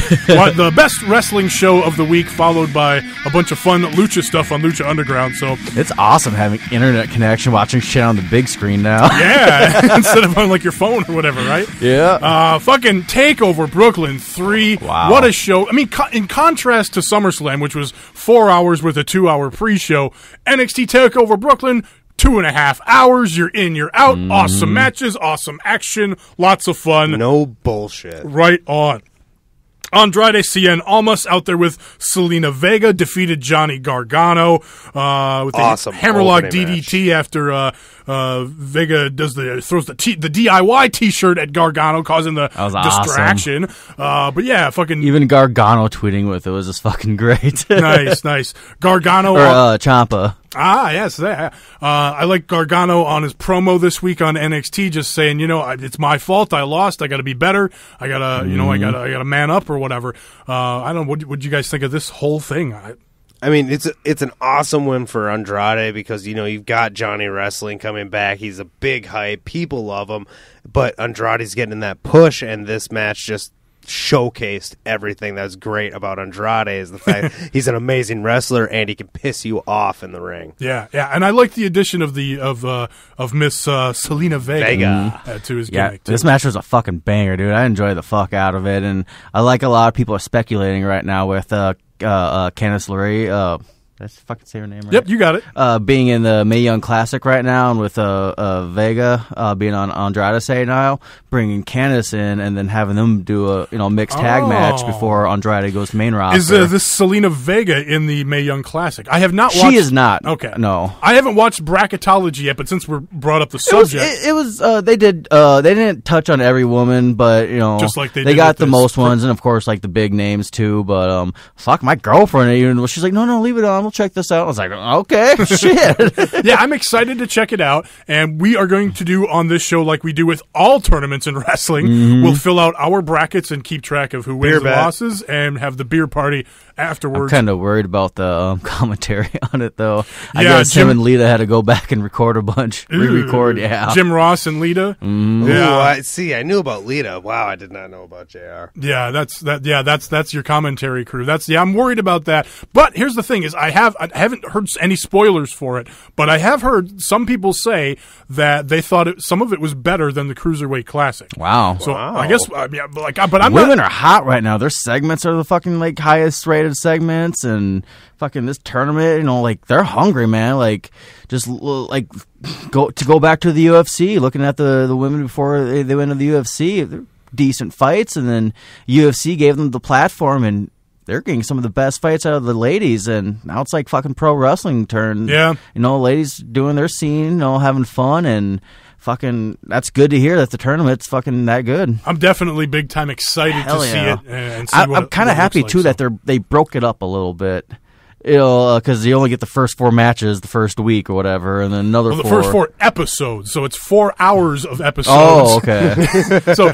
The best wrestling show of the week, followed by a bunch of fun Lucha stuff on Lucha Underground. So it's awesome having internet connection, watching shit on the big screen now. Yeah, instead of on like your phone or whatever, right? Yeah. Fucking TakeOver Brooklyn 3. Wow. What a show. I mean, in contrast to SummerSlam, which was 4 hours with a 2-hour pre-show, NXT TakeOver Brooklyn, 2.5 hours, you're in, you're out, awesome matches, awesome action, lots of fun. No bullshit. Right on. Andrade Cien Almas out there with Selena Vega, defeated Johnny Gargano with awesome a hammerlock match. DDT after Vega throws the DIY T-shirt at Gargano, causing the distraction. Awesome. But yeah, fucking even Gargano tweeting with it was just fucking great. nice. Gargano or Ciampa. Yes. I like Gargano on his promo this week on NXT, just saying, it's my fault. I lost. I got to be better. I gotta, I gotta man up or whatever. I don't know. What you guys think of this whole thing? I mean, it's an awesome win for Andrade because, you've got Johnny Wrestling coming back. He's a big hype. People love him. But Andrade's getting that push, and this match just showcased everything that's great about Andrade is the fact he's an amazing wrestler and he can piss you off in the ring. Yeah, and I like the addition of Miss Selena Vega to his gimmick. This match was a fucking banger, dude. I enjoyed the fuck out of it, and I like a lot of people are speculating right now with Candice LeRae. Did I fucking say her name right? Yep, you got it. Being in the Mae Young Classic right now, and with Vega being on Andrade say now, bringing Candice in, and then having them do a mixed tag match before Andrade goes to main roster. Is this Selena Vega in the Mae Young Classic? I have not watched. She is not. Okay. No. I haven't watched Bracketology yet, but since we're brought up the subject. It was they didn't touch on every woman, but just like they did got the most ones, and of course like the big names too. But fuck, my girlfriend, she's like, no, leave it on. We'll check this out. I was like, okay, shit. Yeah, I'm excited to check it out, and we are going to do on this show like we do with all tournaments in wrestling. Mm-hmm. We'll fill out our brackets and keep track of who wins and losses, and have the beer party afterwards. I'm kind of worried about the commentary on it, though. I Yeah, guess him and Lita had to go back and record a bunch, re-record. Yeah, Jim Ross and Lita. Mm-hmm. Yeah, I knew about Lita. Wow, I did not know about JR. Yeah, that's your commentary crew. I'm worried about that. But here's the thing: is I haven't heard any spoilers for it, but I have heard some people say that they thought some of it was better than the Cruiserweight Classic. Wow. So Wow. I guess, but I'm women not. are hot right now. Their segments are the fucking like highest rated segments, and fucking this tournament, they're hungry, man. Like just like go back to the UFC, looking at the women before they went to the UFC. They're decent fights, and then UFC gave them the platform, and they're getting some of the best fights out of the ladies, and now it's like fucking pro wrestling turn. Yeah. Ladies doing their scene, having fun, and fucking that's good to hear that the tournament's fucking that good. I'm definitely big time excited to see it and see I'm kind of happy too that they broke it up a little bit. Because you only get the first 4 matches the first week or whatever, and then another the 4. first 4 episodes, so it's 4 hours of episodes. Oh, okay. So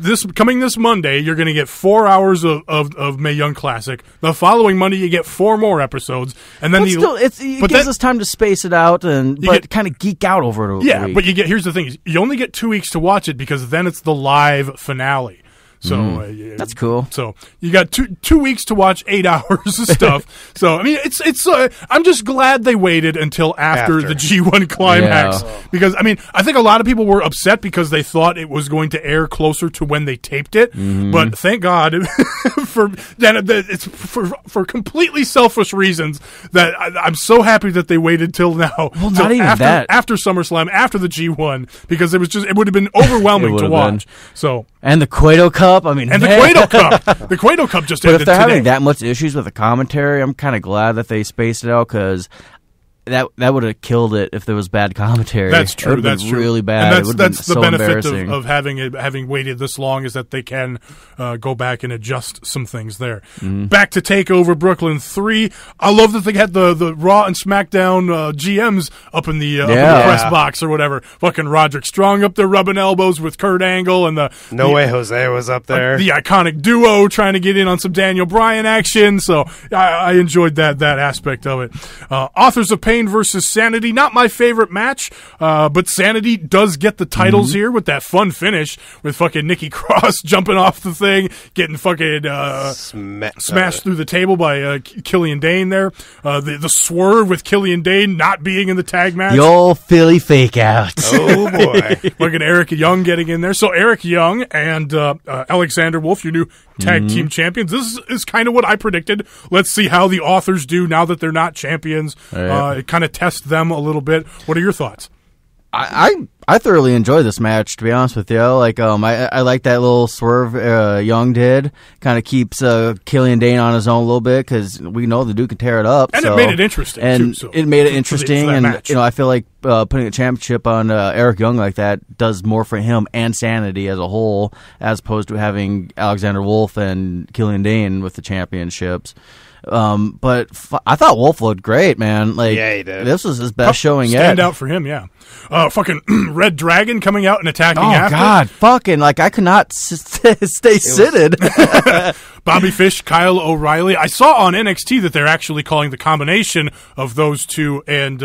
this Monday, you're going to get 4 hours of Mae Young Classic. The following Monday, you get 4 more episodes, and then it gives us time to space it out and kind of geek out over it. Yeah, but here's the thing: is you only get 2 weeks to watch it because then it's the live finale. So that's cool. So you got two weeks to watch 8 hours of stuff. So I mean, it's. I'm just glad they waited until after the G1 Climax because I mean I think a lot of people were upset because they thought it was going to air closer to when they taped it. Mm-hmm. But thank God it's for completely selfish reasons that I'm so happy that they waited till now. Well, not even after SummerSlam, after the G1, because it would have been overwhelming to watch. So. And the Cueto Cup, the Cueto Cup. The Cueto Cup just ended today. But if they're having that much issues with the commentary, I'm kind of glad that they spaced it out because that would have killed it if there was bad commentary. That's true. That's true. Really bad. And that's the benefit of having waited this long is that they can go back and adjust some things there. Mm-hmm. Back to Takeover Brooklyn 3. I love that they had the Raw and Smackdown GMs up in the press box or whatever. Fucking Roderick Strong up there rubbing elbows with Kurt Angle and No Way Jose was up there. The iconic duo trying to get in on some Daniel Bryan action. So I enjoyed that aspect of it. Authors of Pain versus Sanity, not my favorite match, but Sanity does get the titles here with that fun finish with fucking Nikki Cross jumping off the thing, getting fucking smashed through the table by Killian Dane there. The swerve with Killian Dane not being in the tag match. The old Philly fake out. Oh boy. Fucking Eric Young getting in there. So Eric Young and Alexander Wolf, your new tag team champions. This is kind of what I predicted. Let's see how the Authors do now that they're not champions. It kind of tests them a little bit. What are your thoughts? I thoroughly enjoyed this match, to be honest with you. I like that little swerve Young did. Kind of keeps Killian Dane on his own a little bit because we know the dude can tear it up. And it made it interesting, and too. It made it interesting. And I feel like putting a championship on Eric Young like that does more for him and Sanity as a whole, as opposed to having Alexander Wolf and Killian Dane with the championships. But I thought Wolf looked great, man. Yeah, he did. This was his best showing yet. Stand out for him, yeah. Fucking Red Dragon coming out and attacking after. Oh, God. Fucking, I could not stay seated. Bobby Fish, Kyle O'Reilly. I saw on NXT that they're actually calling the combination of those two and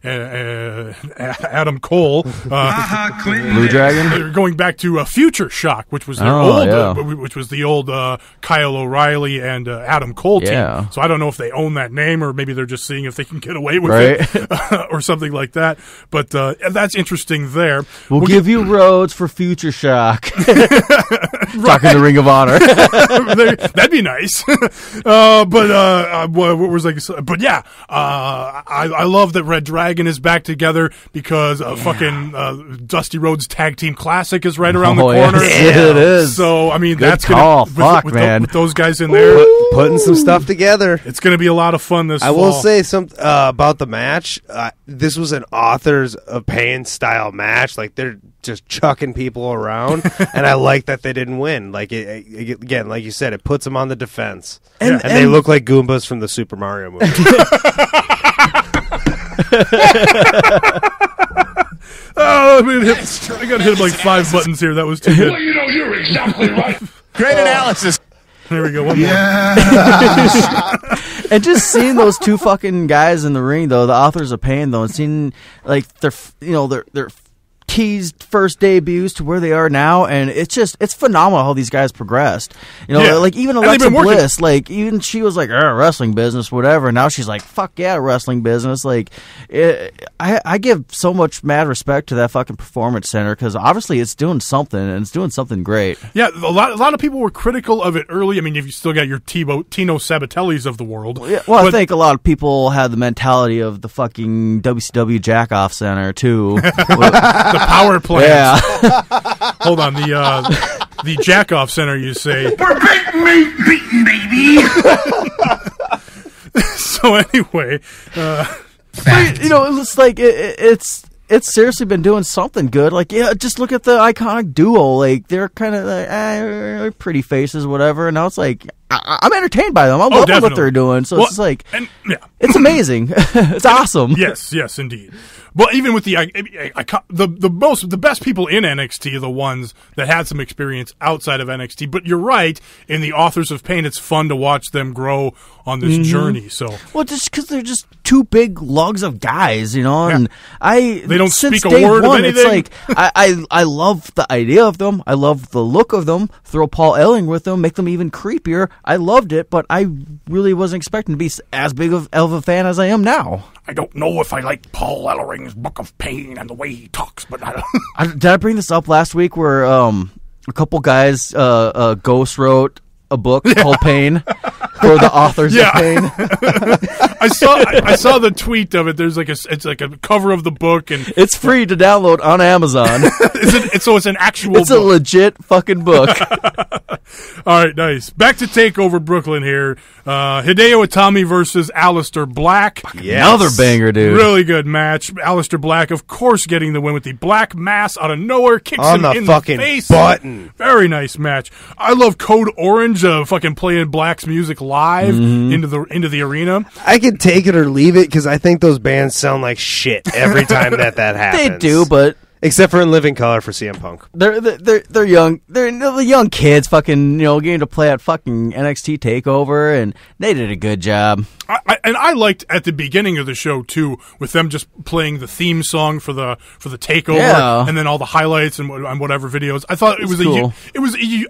Adam Cole. Blue Dragon? They're going back to Future Shock, which was their which was the old Kyle O'Reilly and Adam Cole team. So I don't know if they own that name or maybe they're just seeing if they can get away with it or something like that. But that's interesting there. We'll give you Rhodes for Future Shock. Talking to Ring of Honor. That'd be nice. What was like? But yeah, I love that Red Dragon is back together because fucking Dusty Rhodes Tag Team Classic is right around the corner. Yes, it is. So I mean, Good that's call. gonna Man. with those guys in there, Putting some stuff together. it's gonna be a lot of fun this I fall. will say something about the match. This was an Authors of Pain style match. Like, they're just chucking people around, and I like that they didn't win. Like, again, like you said, it puts them on the defense, and they look like Goombas from the Super Mario movie. I got to hit like 5 buttons here. That was too good. Well, you know, you're exactly right. Great analysis. There we go. One more. And just seeing those two fucking guys in the ring, though, the Authors of Pain, though, and seeing like their teased first debuts to where they are now, and it's phenomenal how these guys progressed. You know, like even Alexa Bliss, like even she was like wrestling business, whatever. Now she's like, fuck yeah, wrestling business. Like, I give so much mad respect to that fucking Performance Center because obviously it's doing something and it's doing something great. Yeah, a lot of people were critical of it early. I mean, you've still got your Tino Sabatellis of the world. Yeah, well, I think a lot of people had the mentality of the fucking WCW Jackoff Center too. The power plant. Yeah. Hold on, the Jackoff Center, you say. We're big meat beating, baby. So anyway, you know, it's like it's seriously been doing something good. Like, yeah, just look at the Iconic Duo. Like, they're kind of like pretty faces, whatever. And now it's like I'm entertained by them. I love what they're doing. So it's just like, it's amazing. It's awesome. Yes, indeed. But even with the best people in NXT are the ones that had some experience outside of NXT. But you're right, in the Authors of Pain, it's fun to watch them grow on this journey. So, well, just because they're just two big lugs of guys, you know, and they don't speak a word of anything. It's like I love the idea of them. I love the look of them. Throw Paul Ellering with them, make them even creepier. I loved it, but I really wasn't expecting to be as big of a fan as I am now. I don't know if I like Paul Ellering's Book of Pain and the way he talks, but I don't. Did I bring this up last week where a couple guys ghost wrote a book called Pain for the Authors of Pain? I saw the tweet of it. There's it's like a cover of the book, and it's free to download on Amazon. So it's an actual It's book. a legit fucking book. All right, nice. Back to TakeOver Brooklyn here. Hideo Itami versus Aleister Black. Yes. Another banger, dude. Really good match. Aleister Black, of course, getting the win with the black mass out of nowhere. Kicks on him the in fucking the face. button. Very nice match. I love Code Orange fucking playing Black's music live into the arena. I can take it or leave it because I think those bands sound like shit every time that happens. They do, but except for in Living Color for CM Punk. They're young. They're the young kids, fucking getting to play at fucking NXT Takeover, and they did a good job. I liked at the beginning of the show too, with them just playing the theme song for the takeover, and then all the highlights and whatever videos. I thought it was cool.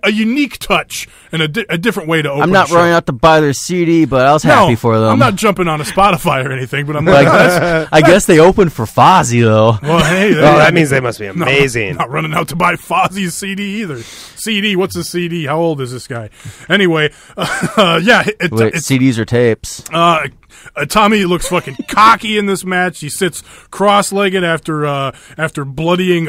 a unique touch and a different way to open. I'm not the show. running out to buy their CD, but I was happy for them. I'm not jumping on a Spotify or anything, but I'm like, I guess they opened for Fozzy though. well, hey, that means they must be amazing. Not running out to buy Fozzie's CD either. CD, what's a CD? How old is this guy? Anyway, CDs or tapes? Tommy looks fucking cocky in this match. He sits cross-legged after bloodying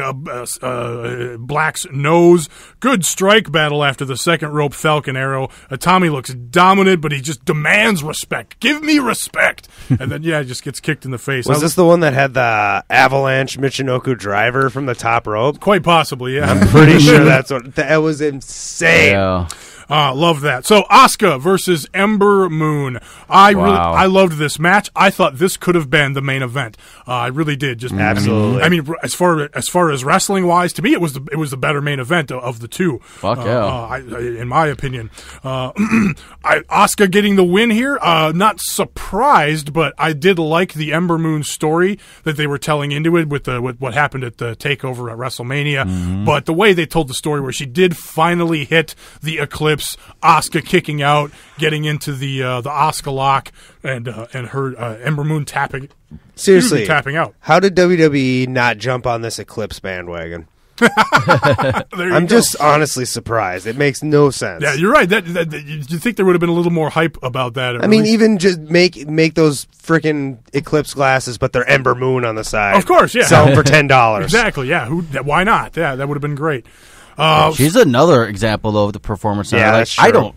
Black's nose. Good strike battle after the second rope Falcon Arrow. Tommy looks dominant, but he just demands respect. Give me respect. And then just gets kicked in the face. Was this the one that had the avalanche Michinoku driver from the top rope? Quite possibly, yeah. I'm pretty sure that was insane. Yeah. Love that. So Asuka versus Ember Moon. I loved this match. I thought this could have been the main event. I really did. Just absolutely. I mean, as far as wrestling wise, to me, it was the better main event of the two. Fuck yeah. In my opinion, Asuka getting the win here. Not surprised, but I did like the Ember Moon story that they were telling into it with what happened at the Takeover at WrestleMania. But the way they told the story, where she did finally hit the Eclipse. Asuka kicking out, getting into the Asuka lock, and her Ember Moon tapping. Seriously, tapping out. How did WWE not jump on this Eclipse bandwagon? I'm just honestly surprised. It makes no sense. Yeah, you're right. You think there would have been a little more hype about that? I mean, even just make those freaking eclipse glasses, but they're Ember Moon on the side. Of course, yeah. Sell them for $10. Exactly. Yeah. Why not? Yeah, that would have been great. She's another example though, of the performance. Yeah, like, that's true. I don't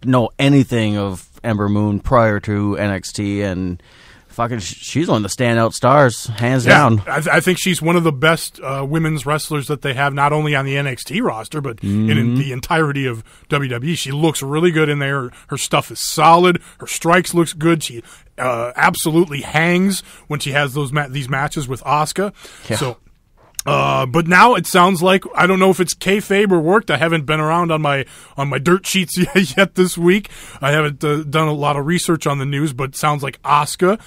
know anything of Ember Moon prior to NXT, and fucking, she's one of the standout stars, hands down. I think she's one of the best women's wrestlers that they have, not only on the NXT roster, but in the entirety of WWE. She looks really good in there. Her stuff is solid. Her strikes looks good. She absolutely hangs when she has these matches with Asuka. Yeah. So. But now it sounds like, I don't know if it's kayfabe or worked. I haven't been around on my dirt sheets yet this week. I haven't done a lot of research on the news, but it sounds like Asuka,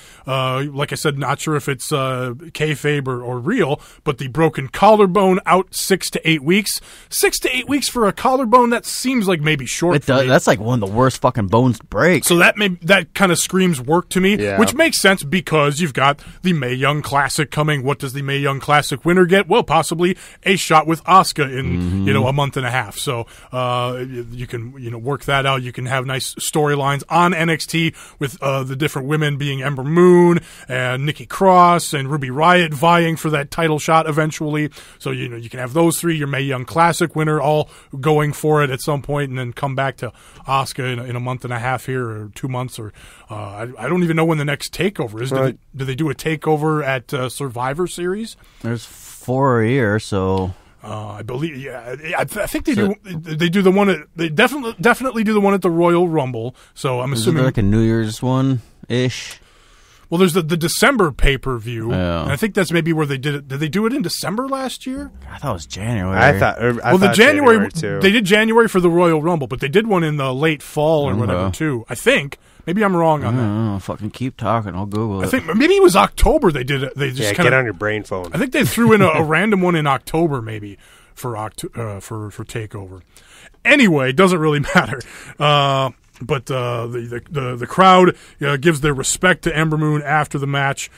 like I said, not sure if it's kayfabe or real, but the broken collarbone out 6 to 8 weeks. 6 to 8 weeks for a collarbone, that seems like maybe short. It does. That's like one of the worst fucking bones to break. So that kind of screams work to me, which makes sense because you've got the Mae Young Classic coming. What does the Mae Young Classic winner get? Well, possibly a shot with Asuka in a month and a half. So you can work that out. You can have nice storylines on NXT with the different women being Ember Moon and Nikki Cross and Ruby Riott vying for that title shot eventually. So you can have those three, your Mae Young Classic winner, all going for it at some point, and then come back to Asuka in a month and a half here, or 2 months, or I don't even know when the next takeover is. Right. Do they do a takeover at Survivor Series? There's 4 a year, so I believe. Yeah, I think they do. They do the one. They definitely do the one at the Royal Rumble. So I'm assuming like a New Year's one ish. Well, there's the December pay-per-view. Yeah. And I think that's maybe where they did it. Did they do it in December last year? I thought it was January. I thought the January too. They did January for the Royal Rumble, but they did one in the late fall or whatever too. I think. Maybe I'm wrong on that. Fucking keep talking. I'll Google it. I think maybe it was October they did it. They just get on your brain phone. I think they threw in a random one in October maybe for Takeover. Anyway, it doesn't really matter. But the crowd gives their respect to Ember Moon after the match.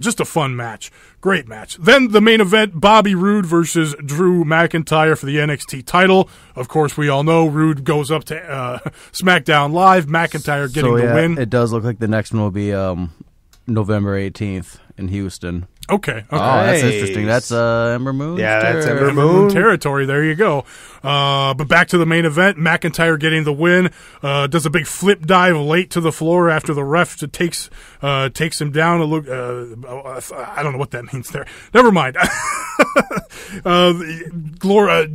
Just a fun match. Great match. Then the main event, Bobby Roode versus Drew McIntyre for the NXT title. Of course, we all know Roode goes up to SmackDown Live. McIntyre getting the win. It does look like the next one will be November 18th in Houston. Okay. Oh, that's interesting. That's Ember Moon. Yeah, that's Ember Moon territory. There you go. But back to the main event. McIntyre getting the win. Does a big flip dive late to the floor after the ref takes him down. I don't know what that means there. Never mind.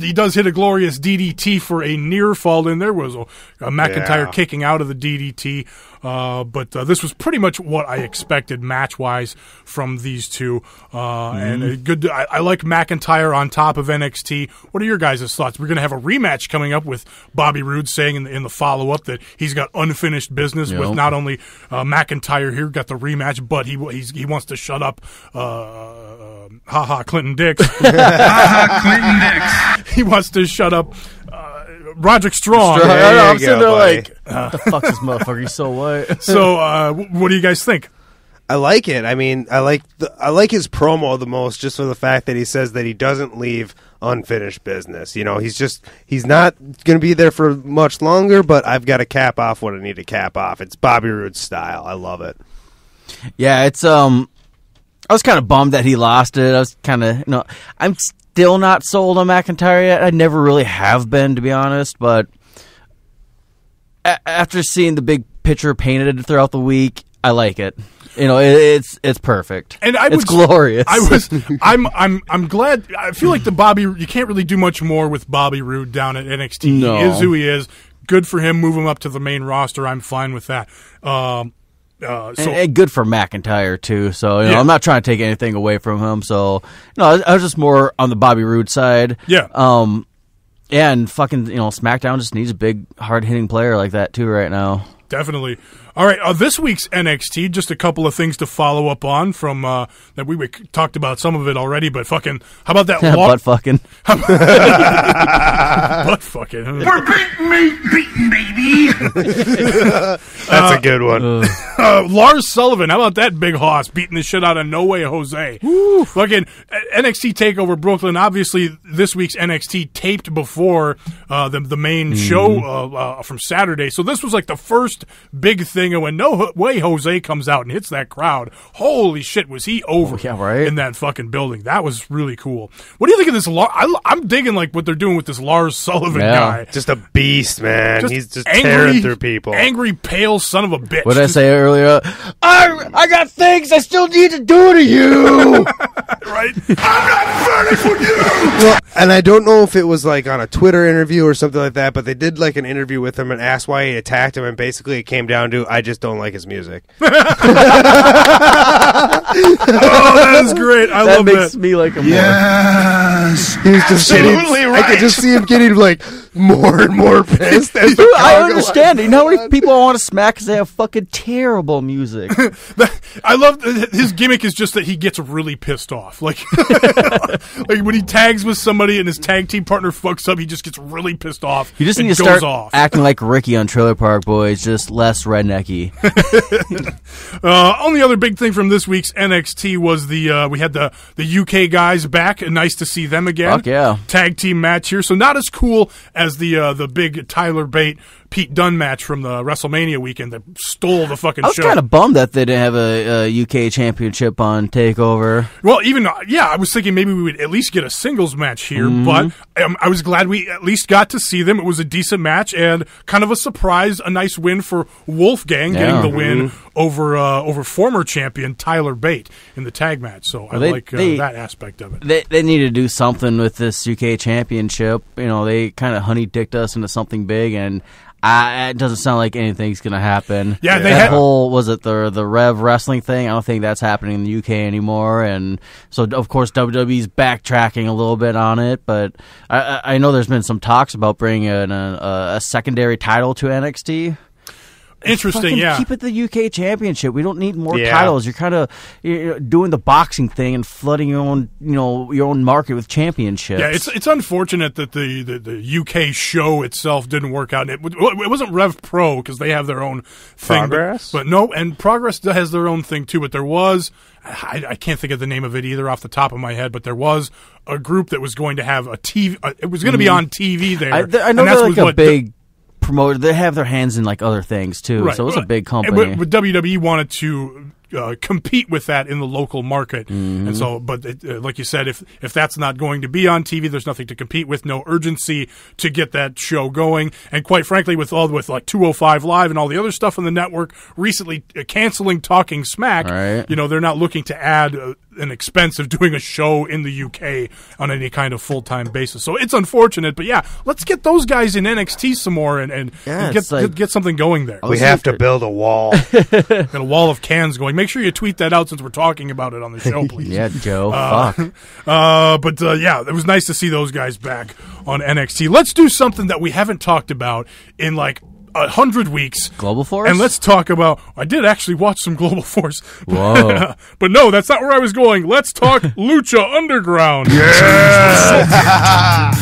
He does hit a glorious DDT for a near fall. And there was a McIntyre kicking out of the DDT. But this was pretty much what I expected match-wise from these two. And good. I like McIntyre on top of NXT. What are your guys' thoughts? We're going to have a rematch coming up with Bobby Roode saying in the follow-up that he's got unfinished business with not only McIntyre here, got the rematch, but he wants to shut up Clinton Dix. Clinton Dix. He wants to shut up Roderick Strong. I'm sitting there like, what the fuck's this motherfucker? He's so white. So, what do you guys think? I like it. I mean, I like his promo the most, just for the fact that he says that he doesn't leave unfinished business. He's not going to be there for much longer, but I've got to cap off what I need to cap off. It's Bobby Roode style. I love it. Yeah, it's I was kind of bummed that he lost it. I was kind of, I'm still not sold on McIntyre yet. I never really have been, to be honest, but after seeing the big picture painted throughout the week, I like it. It's perfect. And it's glorious. I'm glad. I feel like you can't really do much more with Bobby Roode down at NXT. No. He is who he is. Good for him. Move him up to the main roster. I'm fine with that. And good for McIntyre too. So I'm not trying to take anything away from him. So I was just more on the Bobby Roode side. Yeah. And fucking SmackDown just needs a big hard hitting player like that too right now. Definitely. All right, this week's NXT, just a couple of things to follow up on from that we talked about some of it already, but fucking, how about that? Butt fucking. Butt fucking. We're beating, baby. That's a good one. Lars Sullivan, how about that big hoss beating the shit out of No Way Jose? Woo. Fucking NXT Takeover Brooklyn. Obviously, this week's NXT taped before the main show from Saturday, so this was like the first big thing. And when No Way Jose comes out and hits that crowd, holy shit, was he over in that fucking building. That was really cool. What do you think of this? I'm digging like what they're doing with this Lars Sullivan guy. Just a beast, man. He's just angry, tearing through people. Angry, pale son of a bitch. What did I say earlier? I got things I still need to do to you. Right? I'm not finished with you. Well, and I don't know if it was like on a Twitter interview or something like that, but they did like an interview with him and asked why he attacked him, and basically it came down to, I just don't like his music. Oh, that is great. I love that. That makes me like him Yes. He was just Absolutely right. I could just see him getting like more and more pissed. As the I crowd understand. goes You know how many people I want to smack because they have fucking terrible music. I love his gimmick is just that he gets really pissed off. Like, like when he tags with somebody and his tag team partner fucks up, he just gets really pissed off. You just and need to goes start off. acting like Ricky on Trailer Park Boys, just less rednecky. Only other big thing from this week's NXT was we had the UK guys back. Nice to see them again. Fuck yeah. Tag team match here. So not as cool as the big Tyler Bate Pete Dunne match from the WrestleMania weekend that stole the fucking I was show. kind of bummed that they didn't have a UK championship on TakeOver. Well, I was thinking maybe we would at least get a singles match here, but I was glad we at least got to see them. It was a decent match and kind of a surprise, a nice win for Wolfgang getting the win over former champion Tyler Bate in the tag match. So I like that aspect of it. They need to do something with this UK championship. You know, they kind of honey-dicked us into something big, and it doesn't sound like anything's going to happen. Yeah, that whole, was it the Rev Wrestling thing? I don't think that's happening in the UK anymore. And so, of course, WWE's backtracking a little bit on it. But I know there's been some talks about bringing a secondary title to NXT. Interesting, yeah. Keep it the UK championship. We don't need more titles. You're kind of doing the boxing thing and flooding your own market with championships. Yeah, it's unfortunate that the UK show itself didn't work out. It wasn't Rev Pro because they have their own thing. Progress? But no, and Progress has their own thing too. But there was, I can't think of the name of it either off the top of my head, but there was a group that was going to have a TV. It was going to be on TV there. I know they're like a big promoter. They have their hands in like other things too, so it was a big company. But WWE wanted to compete with that in the local market, and so. But like you said, if that's not going to be on TV, there's nothing to compete with. No urgency to get that show going, and quite frankly, with like 205 Live and all the other stuff on the network recently canceling Talking Smack, they're not looking to add an expense of doing a show in the UK on any kind of full-time basis. So it's unfortunate, but yeah, let's get those guys in NXT some more and get something going there. We have to build a wall. Got a wall of cans going. Make sure you tweet that out since we're talking about it on the show, please. Yeah, Joe. Fuck. Yeah, it was nice to see those guys back on NXT. Let's do something that we haven't talked about in like 100 weeks. Global Force? And let's talk about... I did actually watch some Global Force. Whoa. But no, that's not where I was going. Let's talk Lucha Underground. Yeah.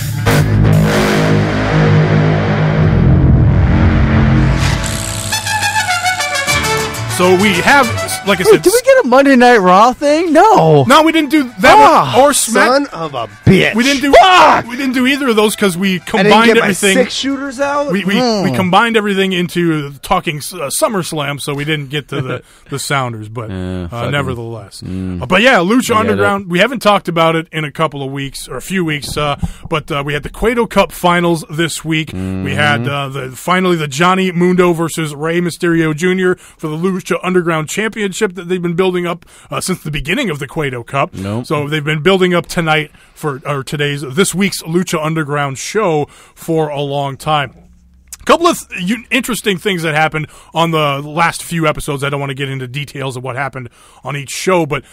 So we have, like I said... Did we get a Monday Night Raw thing? No. No, we didn't do that one. Or Smack... Son of a bitch. We didn't do either of those because we combined I didn't get everything. My 6 shooters out. We combined everything into talking SummerSlam, so we didn't get to the Sounders, but nevertheless. But yeah, Lucha Underground. We haven't talked about it in a couple of weeks or a few weeks, but we had the Cueto Cup finals this week. We had finally the Johnny Mundo versus Rey Mysterio Jr. for the Lucha Underground Championship that they've been building up since the beginning of the Cueto Cup. So they've been building up tonight for this week's Lucha Underground show for a long time. A couple of interesting things that happened on the last few episodes. I don't want to get into details of what happened on each show, but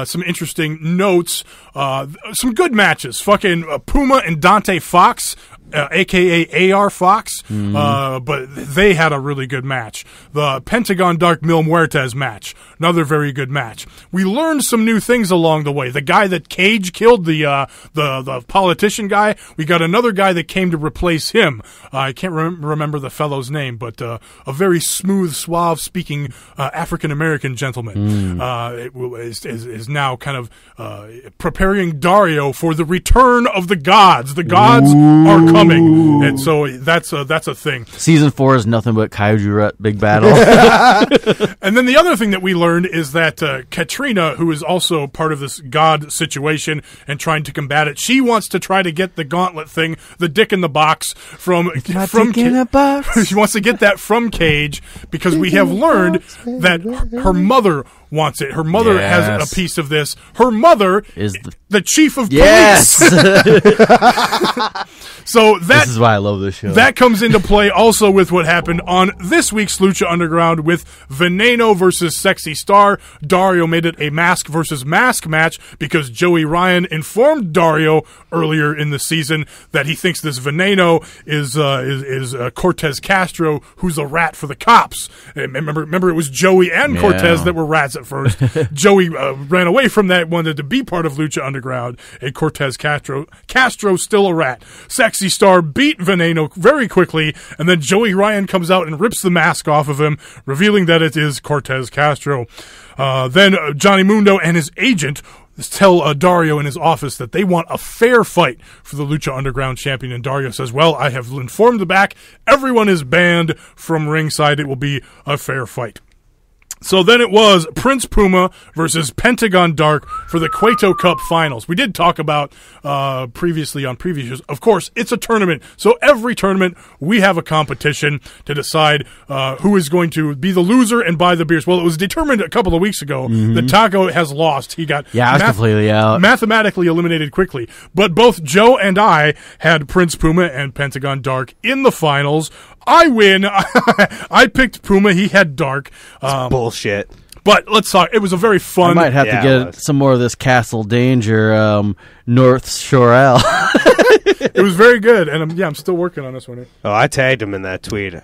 some interesting notes. Some good matches. Fucking Puma and Dante Fox a.k.a. AR Fox, but they had a really good match. The Pentagon Dark Mil Muertes match, another very good match. We learned some new things along the way. The guy that Cage killed, the politician guy, we got another guy that came to replace him. I can't remember the fellow's name, but a very smooth, suave-speaking African-American gentleman is now kind of preparing Dario for the return of the gods. The gods are coming, and so that's a thing. Season 4 is nothing but Kaiju big battle. And then the other thing that we learned is that Katrina, who is also part of this god situation and trying to combat it, she wants to try to get the gauntlet thing, the dick in the box from Dick in a box. She wants to get that from Cage because we have learned that her mother wants it. Her mother has a piece of this. Her mother is the chief of police. So this is why I love this show. That comes into play also with what happened on this week's Lucha Underground with Veneno versus Sexy Star. Dario made it a mask versus mask match because Joey Ryan informed Dario earlier in the season that he thinks this Veneno is Cortez Castro, who's a rat for the cops. Remember it was Joey and Cortez that were rats at first. Joey ran away from that, wanted to be part of Lucha Underground, and Cortez Castro's still a rat. Sexy Star beat Veneno very quickly, and then Joey Ryan comes out and rips the mask off of him, revealing that it is Cortez Castro. Then Johnny Mundo and his agent tell Dario in his office that they want a fair fight for the Lucha Underground champion, and Dario says, well, I have informed the back. Everyone is banned from ringside. It will be a fair fight. So then it was Prince Puma versus Pentagon Dark for the Cueto Cup finals. We did talk about previously on previous shows. Of course, it's a tournament. So every tournament, we have a competition to decide who is going to be the loser and buy the beers. Well, it was determined a couple of weeks ago that Taco has lost. He got I was completely out. Mathematically eliminated quickly. But both Joe and I had Prince Puma and Pentagon Dark in the finals. I win. I picked Puma. He had Dark. Bullshit. But let's talk. It was a very fun. I might have to get some more of this Castle Danger North Shore Ale. It was very good, and I'm still working on this one. Oh, I tagged him in that tweet.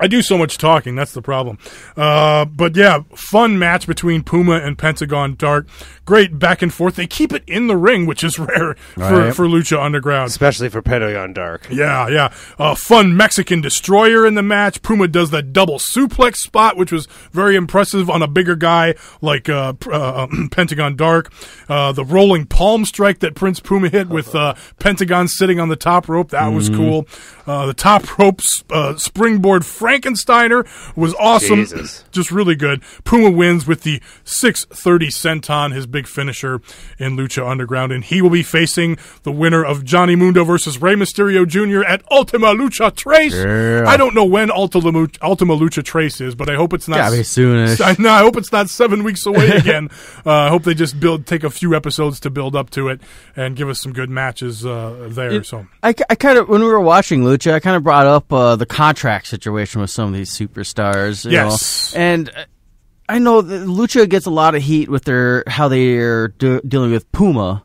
I do so much talking. That's the problem. But yeah, fun match between Puma and Pentagon Dark. Great back and forth. They keep it in the ring, which is rare for Lucha Underground. Especially for Pentagon Dark. Yeah. Fun Mexican destroyer in the match. Puma does that double suplex spot, which was very impressive on a bigger guy like Pentagon Dark. The rolling palm strike that Prince Puma hit with Pentagon sitting on the top rope. That was cool. The top rope springboard Frankensteiner was awesome. Jesus. Just really good. Puma wins with the 630 senton, his big finisher in Lucha Underground, and he will be facing the winner of Johnny Mundo versus Rey Mysterio Jr. at Ultima Lucha Tres. Yeah. I don't know when Ultima Lucha Tres is, but I hope it's not. Gotta be soonish. No, I hope it's not 7 weeks away again. I hope they just take a few episodes to build up to it and give us some good matches there. I kind of, when we were watching Lucha, I kind of brought up the contract situation with some of these superstars. You Yes. know? And I know that Lucha gets a lot of heat with how they are dealing with Puma.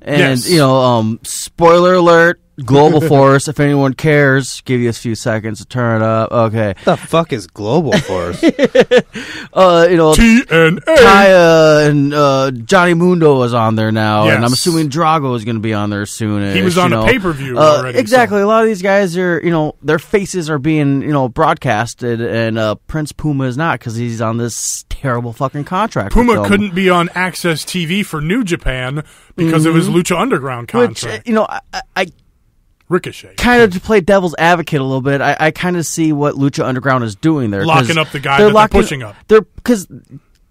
And, spoiler alert, Global Force, if anyone cares, give you a few seconds to turn it up. Okay. What the fuck is Global Force? TNA. Kaya and Johnny Mundo is on there now, Yes. and I'm assuming Drago is going to be on there soon. He was on a pay-per-view already. Exactly. So. A lot of these guys are, their faces are being, broadcasted, and Prince Puma is not because he's on this terrible fucking contract. Puma couldn't be on Access TV for New Japan because of his Lucha Underground contract. Which, I Ricochet. Kind of to play devil's advocate a little bit, I kind of see what Lucha Underground is doing there. Locking up the guy that they're pushing up. Because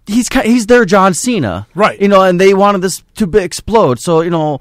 he's their John Cena. Right. And they wanted this to explode. So,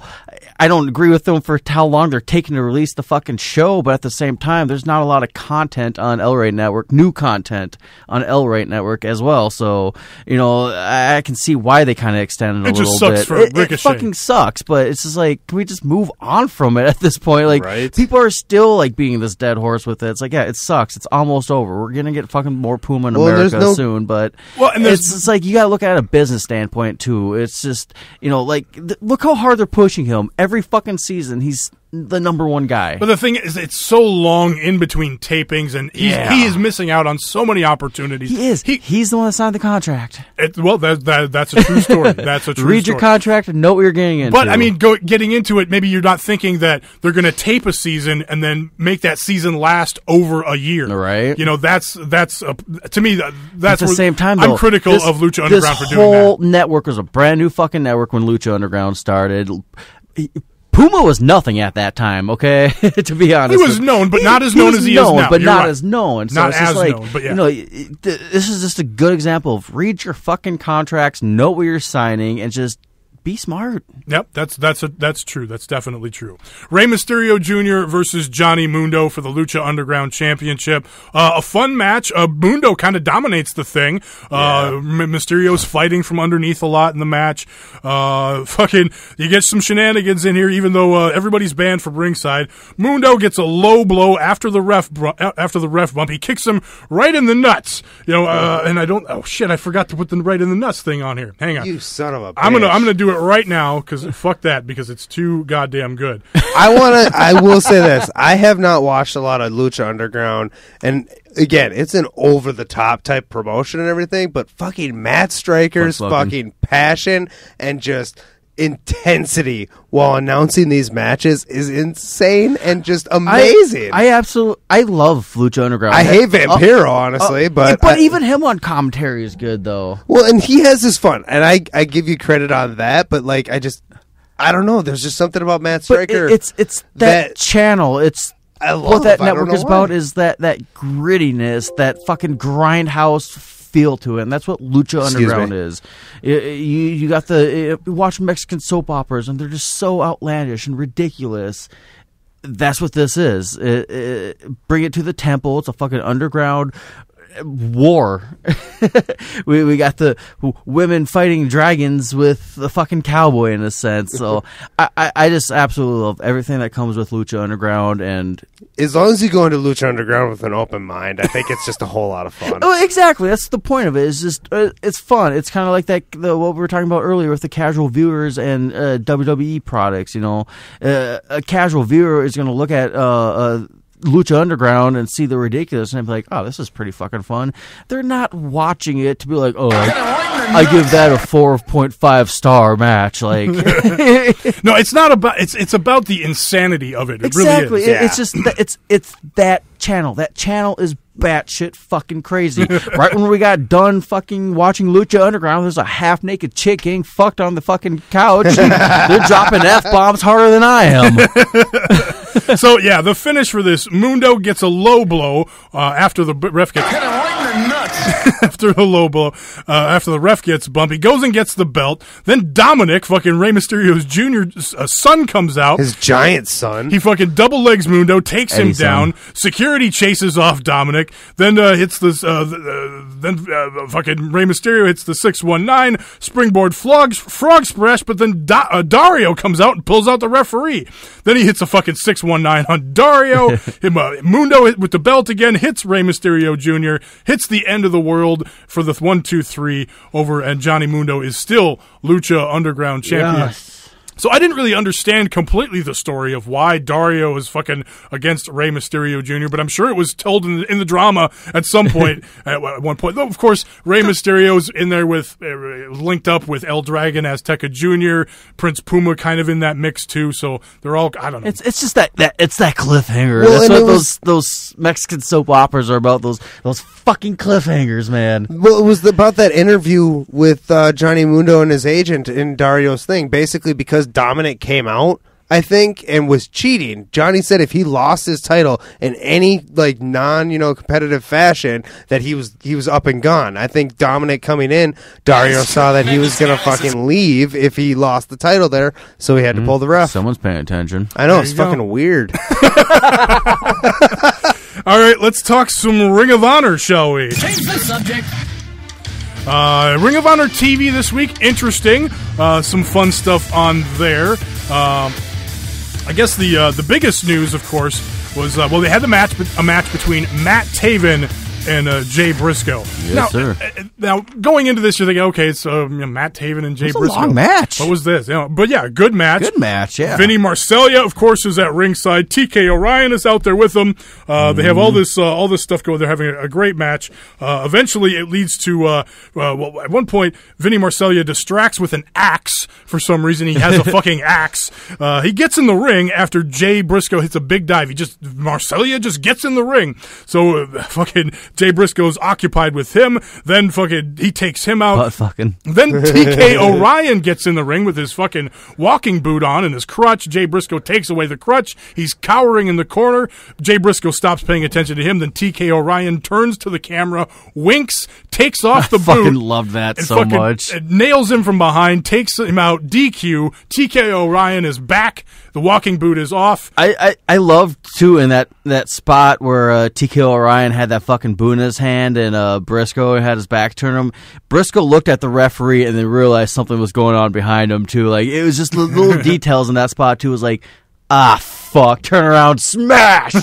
I don't agree with them for how long they're taking to release the fucking show, but at the same time, there's not a lot of content on El Rey Network, new content on El Rey Network as well. So, I can see why they kind of extended a little bit. It just sucks for Ricochet. It fucking sucks, but it's just like, can we just move on from it at this point? Like, right. People are still like being this dead horse with it. It's like, yeah, it sucks. It's almost over. We're gonna get fucking more Puma in America soon, but it's like you gotta look at it at a business standpoint too. It's just, look how hard they're pushing him. Every fucking season, he's the number one guy. But the thing is, it's so long in between tapings, and he is missing out on so many opportunities. He is. He's the one that signed the contract. That's a true story. That's a true Read story. your contract and know what you're getting into. But, I mean, getting into it, maybe you're not thinking that they're going to tape a season and then make that season last over a year. Right. You know, that's to me, that's at the same time, though, I'm critical of Lucha Underground for doing that. This whole network was a brand new fucking network when Lucha Underground started. Puma was nothing at that time, okay? To be honest. He was known, but not as known as he is now. But You're not right. as known. So not it's as just like, known, but yeah. You know, this is just a good example of read your fucking contracts, know what you're signing, and just be smart. Yep, that's true. That's definitely true. Rey Mysterio Jr. versus Johnny Mundo for the Lucha Underground Championship. A fun match. Mundo kind of dominates the thing. Mysterio's fighting from underneath a lot in the match. You get some shenanigans in here, even though everybody's banned from ringside. Mundo gets a low blow after the ref bump. He kicks him right in the nuts. You know, and I forgot to put the right in the nuts thing on here. Hang on, You son of a bitch. I'm gonna do it right now because fuck that, because it's too goddamn good. I will say this. I have not watched a lot of Lucha Underground, and again, it's an over the top type promotion and everything, but fucking Matt Stryker's fucking passion and just intensity while announcing these matches is insane and just amazing. I love Lucha Underground. I hate Vampiro, honestly, but even him on commentary is good though. Well, and he has his fun, and I give you credit on that, but like I don't know. There's just something about Matt Stryker. It's that channel. I love what that network is about is that grittiness, that fucking grindhouse feel to it, and that's what Lucha Underground is. You got you watch Mexican soap operas, and they're just so outlandish and ridiculous. That's what this is. Bring it to the temple. It's a fucking underground war. we got the women fighting dragons with the fucking cowboy in a sense. So I just absolutely love everything that comes with Lucha Underground, and as long as you go into Lucha Underground with an open mind, I think it's just a whole lot of fun. Oh, exactly. That's the point of it. It's just it's fun. It's kind of like what we were talking about earlier with the casual viewers and WWE products. You know, a casual viewer is going to look at Lucha Underground and see the ridiculous and be like, oh, this is pretty fucking fun. They're not watching it to be like, oh, I give that a 4.5 star match. Like, no, it's not about. It's about the insanity of it. It exactly. really is. It's just it's that channel. That channel is batshit fucking crazy. Right when we got done fucking watching Lucha Underground, there's a half naked chick getting fucked on the fucking couch. They're dropping F-bombs harder than I am. So yeah, the finish for this, Mundo gets a low blow after the ref gets hit him right in the nuts. After the low blow, after the ref gets bumped, he goes and gets the belt. Then Dominic, fucking Rey Mysterio's junior son, comes out. His giant son. He fucking double legs Mundo, takes him Eddie's down. son. Security chases off Dominic. Then hits this. Then fucking Rey Mysterio hits the 619 springboard frog splash. But then Dario comes out and pulls out the referee. Then he hits a fucking 619 on Dario. Mundo with the belt again hits Rey Mysterio Jr. Hits the end of the world for the 1-2-3 over, and Johnny Mundo is still Lucha Underground champion. Yes. So I didn't really understand completely the story of why Dario is fucking against Rey Mysterio Jr., but I'm sure it was told in the drama at some point. At one point, though, of course, Rey Mysterio's in there with linked up with El Dragon Azteca Jr., Prince Puma kind of in that mix too. So they're all, I don't know. It's just that it's that cliffhanger. Well, That's what those Mexican soap operas are about. Those fucking cliffhangers, man. Well, it was about that interview with Johnny Mundo and his agent in Dario's thing. Basically, because Dominic came out, I think, and was cheating. Johnny said if he lost his title in any like competitive fashion, that he was up and gone. I think Dominic coming in, Dario saw that he was gonna fucking leave if he lost the title there, so he had to pull the ref. Someone's paying attention. I know, it's fucking weird. All right, let's talk some Ring of Honor, shall we? Change the subject. Ring of Honor TV this week, interesting. Some fun stuff on there. I guess the biggest news, of course, was they had a match between Matt Taven and Jay Briscoe. Yes, sir. Now, going into this, you're thinking, okay, it's Matt Taven and Jay Briscoe. It's a long match. What was this? But yeah, good match. Good match, yeah. Vinny Marseglia, of course, is at ringside. TK Orion is out there with them. They have all this stuff going. They're having a great match. Eventually, it leads to at one point, Vinny Marseglia distracts with an axe for some reason. He has a fucking axe. He gets in the ring after Jay Briscoe hits a big dive. Marseglia just gets in the ring. So fucking Jay Briscoe's occupied with him. Then fucking he takes him out. Butt fucking. Then TK Orion gets in the ring with his fucking walking boot on and his crutch. Jay Briscoe takes away the crutch. He's cowering in the corner. Jay Briscoe stops paying attention to him. Then TK Orion turns to the camera, winks, takes off the boot. I fucking loved that so much. Nails him from behind, takes him out, DQ. TK Orion is back. The walking boot is off. I loved, too, in that spot where TK Orion had that fucking boot in his hand and Briscoe had his back turned him. Briscoe looked at the referee and then realized something was going on behind him, too. Like, it was just little details in that spot, too. It was like, fuck, turn around, smash! So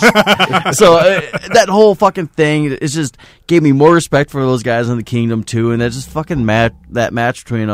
that whole fucking thing, it just gave me more respect for those guys in the Kingdom, too. And that just fucking that match between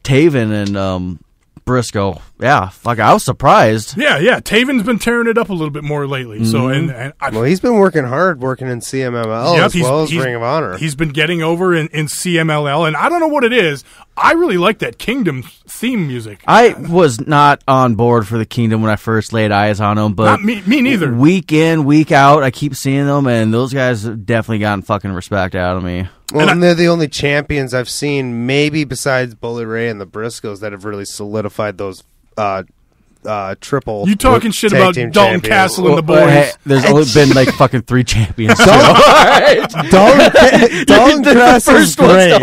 Taven and Briscoe. Yeah, fuck, I was surprised. Yeah. Taven's been tearing it up a little bit more lately. So, well, he's been working hard, working in CMLL as well as Ring of Honor. He's been getting over in CMLL, and I don't know what it is. I really like that Kingdom theme music. I was not on board for the Kingdom when I first laid eyes on them, but not me neither. Week in, week out, I keep seeing them, and those guys have definitely gotten fucking respect out of me. Well, and they're the only champions I've seen, maybe besides Bully Ray and the Briscoes, that have really solidified those triple. You talking shit about Dalton champions. Castle and the boys? Hey, there's only been like fucking 3 champions. Dalton Castle's great.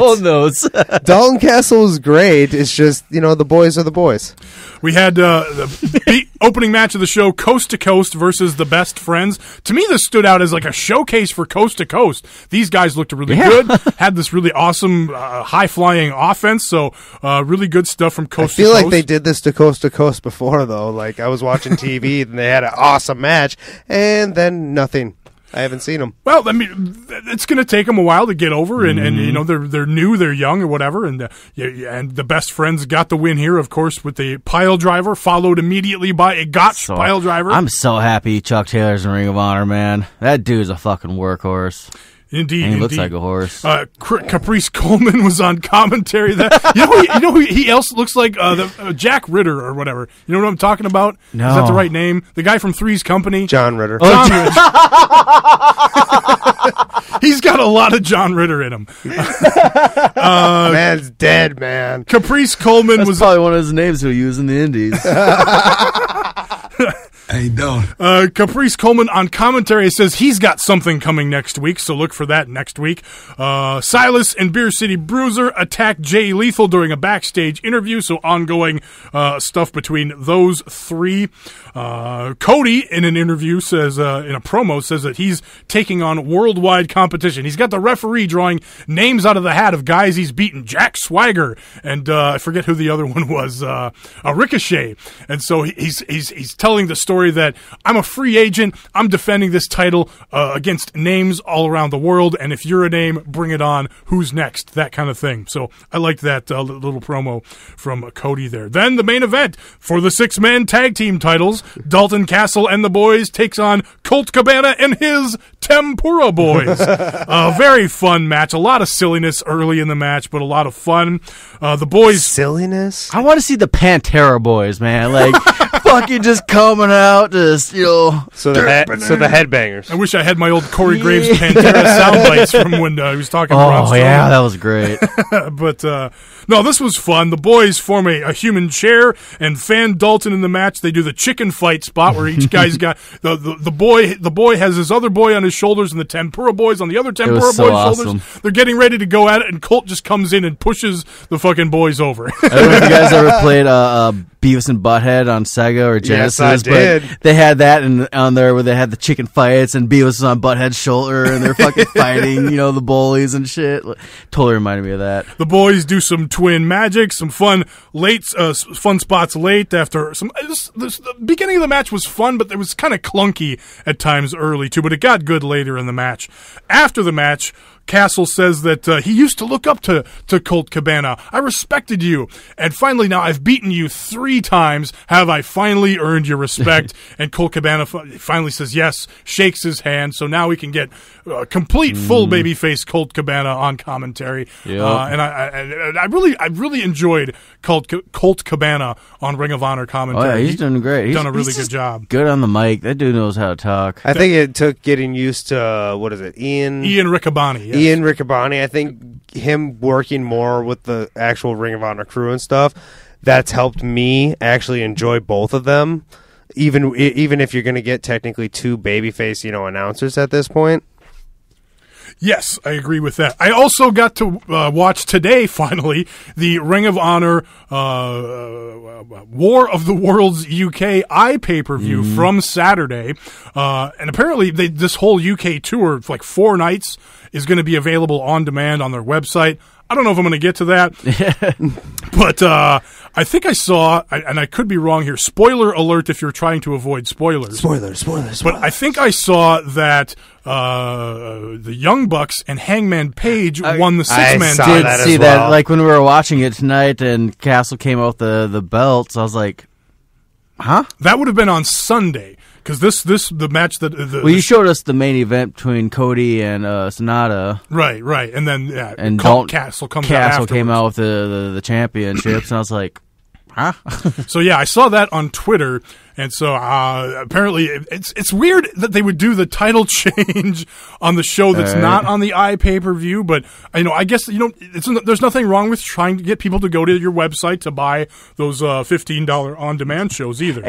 Dalton Castle's great. It's just, the boys are the boys. We had the opening match of the show, Coast to Coast versus the Best Friends. To me, this stood out as like a showcase for Coast to Coast. These guys looked really good, had this really awesome high-flying offense, so really good stuff from Coast to Coast. I feel like they did this to Coast before, though. Like, I was watching TV, and they had an awesome match, and then nothing. I haven't seen them. Well, I mean, it's going to take them a while to get over, and they're new, they're young, or whatever, and the Best Friends got the win here, of course, with the pile driver, followed immediately by a Gotch pile driver. I'm so happy Chuck Taylor's in Ring of Honor, man. That dude's a fucking workhorse. Indeed, and he looks like a horse. Caprice Coleman was on commentary. Who he else looks like? Jack Ritter or whatever. You know what I'm talking about? No. Is that the right name? The guy from Three's Company? John Ritter. John Ritter. He's got a lot of John Ritter in him. Man's dead, man. Caprice Coleman was probably one of his names he'll use in the Indies. How you doing? Caprice Coleman on commentary says he's got something coming next week, so look for that next week. Silas and Beer City Bruiser attack Jay Lethal during a backstage interview, so ongoing stuff between those three. Cody, in an interview, says in a promo, says that he's taking on worldwide competition. He's got the referee drawing names out of the hat of guys he's beaten. Jack Swagger, and I forget who the other one was, a Ricochet. And so he's telling the story that I'm a free agent, I'm defending this title against names all around the world, and if you're a name, bring it on, who's next, that kind of thing. So I liked that little promo from Cody there. Then the main event for the 6-man tag team titles, Dalton Castle and the boys takes on Colt Cabana and his Tempura Boys. A very fun match, a lot of silliness early in the match, but a lot of fun. The boys... Silliness? I want to see the Pantera Boys, man. Like, fucking just coming out, just, So the headbangers. I wish I had my old Corey Graves Pantera sound bites from when he was talking to Ron Strowman. Yeah, that was great. But, no, this was fun. The boys form a human chair and fan Dalton in the match. They do the chicken fight spot where each guy's got the boy has his other boy on his shoulders and the Tempura Boys on the other Tempura Boys' shoulders. They're getting ready to go at it, and Colt just comes in and pushes the fucking boys over. I don't know if you guys ever played Beavis and Butthead on Sega or Genesis. Yes, I did. But they had that on there where they had the chicken fights and Beavis was on Butthead's shoulder and they're fucking fighting, the bullies and shit. Totally reminded me of that. The boys do some twin magic, some fun fun spots late after some. The beginning of the match was fun, but it was kind of clunky at times early, too, but it got good later in the match. After the match, Castle says that he used to look up to Colt Cabana. I respected you. And finally, now I've beaten you 3 times. Have I finally earned your respect? And Colt Cabana finally says yes, shakes his hand. So now we can get complete full babyface Colt Cabana on commentary. Yep. And I really enjoyed Colt Cabana on Ring of Honor commentary. Oh, yeah, he's doing great. He's done a really good job. Good on the mic. That dude knows how to talk. I think it took getting used to, Ian Riccaboni. Yes. Ian Riccaboni. I think him working more with the actual Ring of Honor crew and stuff, that's helped me actually enjoy both of them. Even if you're going to get technically 2 babyface, announcers at this point. Yes, I agree with that. I also got to watch today, finally, the Ring of Honor War of the Worlds UK iPay-per-view from Saturday. And apparently this whole UK tour, like 4 nights, is going to be available on demand on their website. I don't know if I'm going to get to that, but I think I saw, and I could be wrong here, spoiler alert if you're trying to avoid spoilers. Spoilers. But I think I saw that the Young Bucks and Hangman Page won the 6-man saw tag. that as see well. that, like when we were watching it tonight and Castle came out with the belts, I was like, huh? That would have been on Sunday. Because the match that you showed us the main event between Cody and Sonata, right, and then and Castle comes Castle out came out with the championships, and I was like, huh? So yeah, I saw that on Twitter, and so apparently it's weird that they would do the title change on the show that's not on the iPay-per-view. But I guess there's nothing wrong with trying to get people to go to your website to buy those $15 on-demand shows either.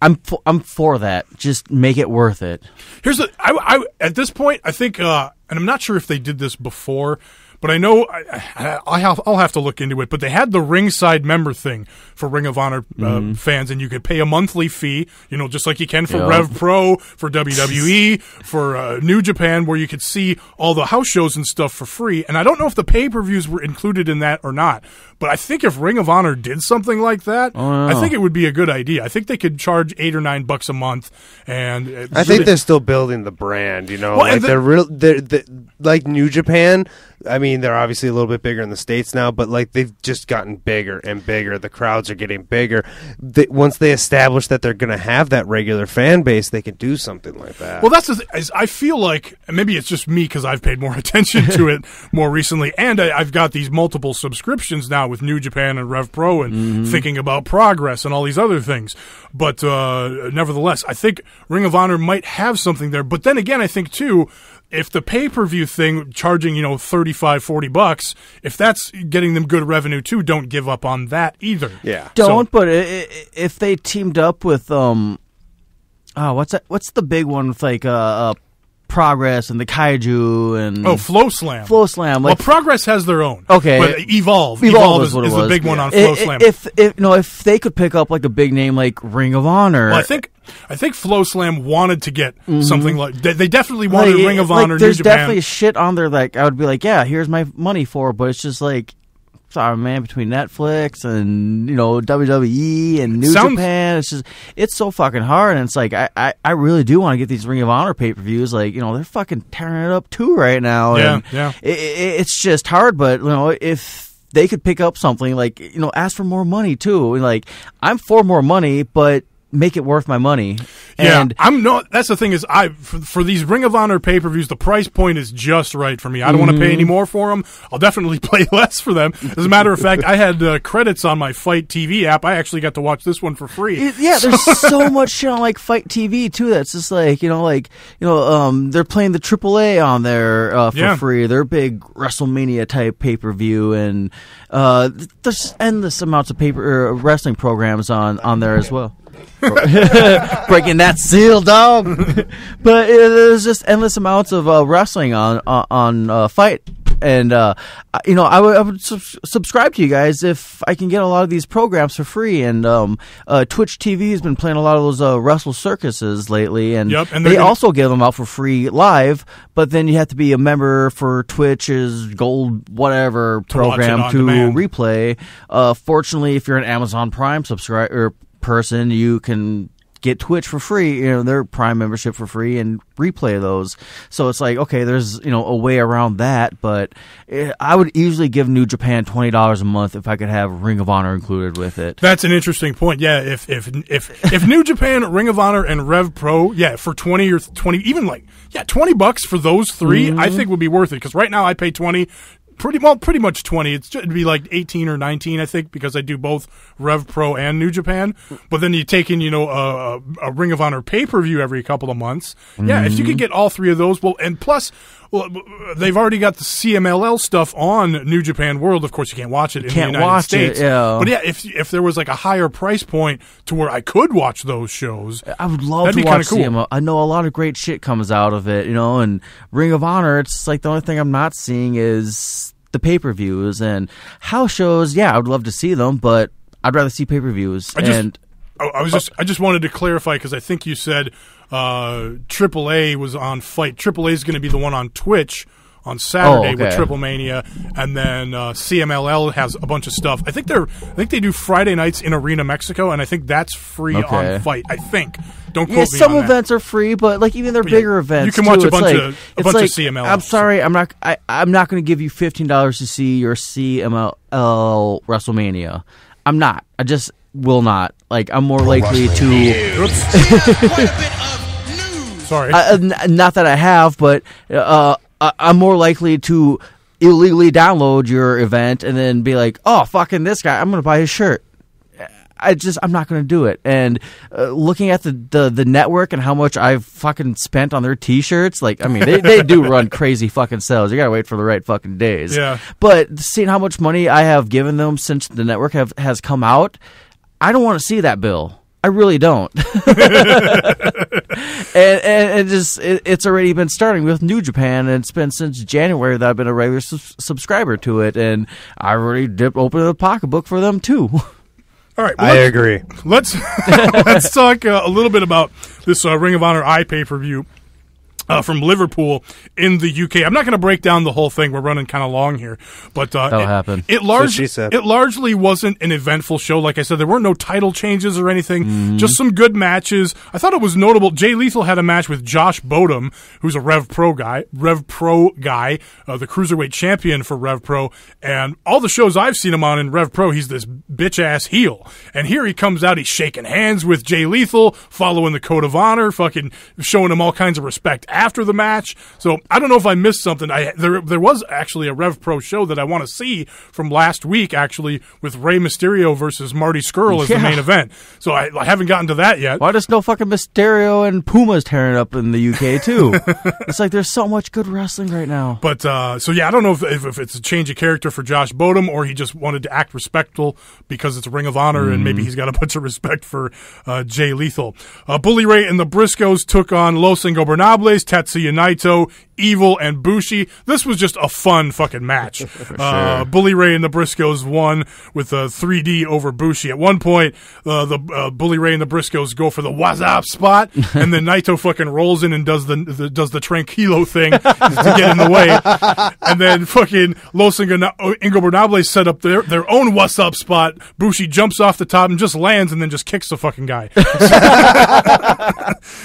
I'm for that. Just make it worth it. Here's at this point, I think, and I'm not sure if they did this before. But I know I'll have to look into it. But they had the ringside member thing for Ring of Honor fans, and you could pay a monthly fee, just like you can for Rev Pro, for WWE, for New Japan, where you could see all the house shows and stuff for free. And I don't know if the pay-per-views were included in that or not. But I think if Ring of Honor did something like that, I think it would be a good idea. I think they could charge $8 or $9 a month, and I think they're still building the brand. They're like New Japan. I mean, they're obviously a little bit bigger in the States now, but they've just gotten bigger and bigger. The crowds are getting bigger. Once they establish that they're going to have that regular fan base, they can do something like that. Well, I feel like, maybe it's just me because I've paid more attention to it more recently, and I've got these multiple subscriptions now with New Japan and Rev Pro and thinking about Progress and all these other things. But nevertheless, I think Ring of Honor might have something there. But then again, I think, too, if the pay-per-view thing charging, $35-$40, if that's getting them good revenue too, don't give up on that either. Yeah. But if they teamed up with what's the big one with Progress and the Kaiju and Flow Slam. Like, Progress has their own. Okay, but Evolve is the big one on Flow Slam. If they could pick up like a big name like Ring of Honor, well, I think Flow Slam wanted to get something like they definitely wanted Ring of Honor. There's New Japan. definitely shit on there. Like I would be like, yeah, here's my money for, but it's just like. Sorry, man, between Netflix and WWE and New Japan, it's so fucking hard, and it's like I really do want to get these Ring of Honor pay-per-views. Like they're fucking tearing it up too right now. Yeah. It's just hard, but if they could pick up something like ask for more money too. Like I'm for more money, but make it worth my money. Yeah, and I'm not. That's the thing is, for these Ring of Honor pay-per-views, the price point is just right for me. I don't want to pay any more for them. I'll definitely pay less for them. As a matter of fact, I had credits on my Fight TV app. I actually got to watch this one for free. Yeah, there's so much shit on Fight TV too. That's just they're playing the AAA on there for free. Their big WrestleMania type pay-per-view, and there's endless amounts of wrestling programs on there as well. Breaking that seal, dog. But there's just endless amounts of wrestling on Fight, and I would subscribe to you guys if I can get a lot of these programs for free. And Twitch TV has been playing a lot of those Wrestle Circuses lately, and they also give them out for free live. But then you have to be a member for Twitch's Gold whatever program to replay. Fortunately, if you're an Amazon Prime subscriber person, you can get Twitch for free, their Prime membership for free, and replay those. So it's like, okay, there's a way around that, but I would easily give New Japan $20 a month if I could have Ring of Honor included with it. That's an interesting point. Yeah, if New Japan, Ring of Honor, and Rev Pro, for 20 or 20, even $20 for those three, I think would be worth it, because right now I pay 20. Pretty much 20. It'd be like 18 or 19, I think, because I do both Rev Pro and New Japan. But then you take in, a Ring of Honor pay-per-view every couple of months. Yeah, if you could get all three of those, and plus, they've already got the CMLL stuff on New Japan World. Of course, you can't watch it in the United States. But yeah, if there was like a higher price point to where I could watch those shows, I would love to watch CMLL. I know a lot of great shit comes out of it, and Ring of Honor, it's like the only thing I'm not seeing is the pay-per-views and house shows. Yeah, I would love to see them, but I'd rather see pay-per-views. I just wanted to clarify, because I think you said AAA was on Fight. AAA is going to be the one on Twitch on Saturday with Triple Mania, and then CMLL has a bunch of stuff. I think they do Friday nights in Arena Mexico, and I think that's free on Fight. I think. Don't quote me on that. Some events are free, but like even their bigger events, you can watch a bunch of CMLL. I'm sorry, I'm not going to give you $15 to see your CMLL WrestleMania. I'm not. I just will not. Like, I'm more likely to. Sorry. Not that I have, but I'm more likely to illegally download your event and then be like, oh, fucking this guy, I'm going to buy his shirt. I'm not going to do it. And looking at the network and how much I've fucking spent on their T-shirts, like, I mean, they do run crazy fucking sales. You got to wait for the right fucking days. Yeah. But seeing how much money I have given them since the network has come out, I don't want to see that bill. I really don't. and it's already been starting with New Japan, and it's been since January that I've been a regular subscriber to it, and I already opened a pocketbook for them too. All right, I agree. Let's talk a little bit about this Ring of Honor pay-per-view from Liverpool in the UK. I'm not going to break down the whole thing. We're running kind of long here, but that'll happen. It largely wasn't an eventful show. Like I said, there weren't no title changes or anything. Just some good matches. I thought it was notable. Jay Lethal had a match with Josh Bodum, who's a Rev Pro guy, the cruiserweight champion for Rev Pro. And all the shows I've seen him on in Rev Pro, he's this bitch ass heel. And here he comes out, he's shaking hands with Jay Lethal, following the code of honor, fucking showing him all kinds of respect after the match. So I don't know if I missed something. There was actually a Rev Pro show that I want to see from last week, actually, with Rey Mysterio versus Marty Scurll as the main event. So I haven't gotten to that yet. Why does no fucking Mysterio and Puma's tearing up in the UK too? It's like there's so much good wrestling right now. But I don't know if it's a change of character for Josh Bodum, or he just wanted to act respectful because it's a Ring of Honor, and maybe he's got a bunch of respect for Jay Lethal. Bully Ray and the Briscoes took on Los Ingobernables, Tetsuya Naito, Evil, and Bushi. This was just a fun fucking match. Sure. Bully Ray and the Briscoes won with a 3D over Bushi. At one point, the Bully Ray and the Briscoes go for the what's up spot, and then Naito fucking rolls in and does the tranquilo thing to get in the way. And then fucking Los Ingobernables set up their own what's up spot. Bushi jumps off the top and just lands and then just kicks the fucking guy.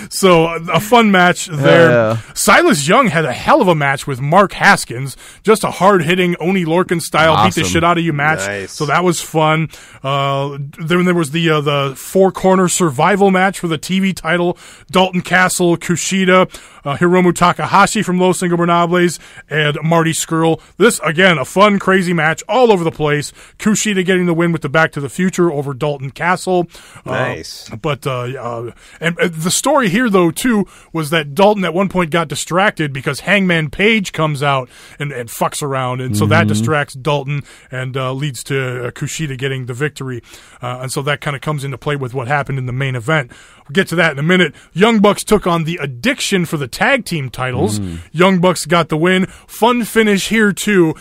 So a fun match there. Silas Young had a hell of a match with Mark Haskins. Just a hard-hitting Oni Lorcan style beat the shit out of you match. Nice. So that was fun. Then there was the four-corner survival match for the TV title. Dalton Castle, Kushida, Hiromu Takahashi from Los Ingobernables, and Marty Scurll. This, again, a fun, crazy match all over the place. Kushida getting the win with the Back to the Future over Dalton Castle. Nice. And the story here, though, too, was that Dalton at one point got distracted because Hangman Page comes out and fucks around, and so that distracts Dalton and leads to Kushida getting the victory. And so that kind of comes into play with what happened in the main event. We'll get to that in a minute. Young Bucks took on the Addiction for the tag team titles. Young Bucks got the win. Fun finish here, too.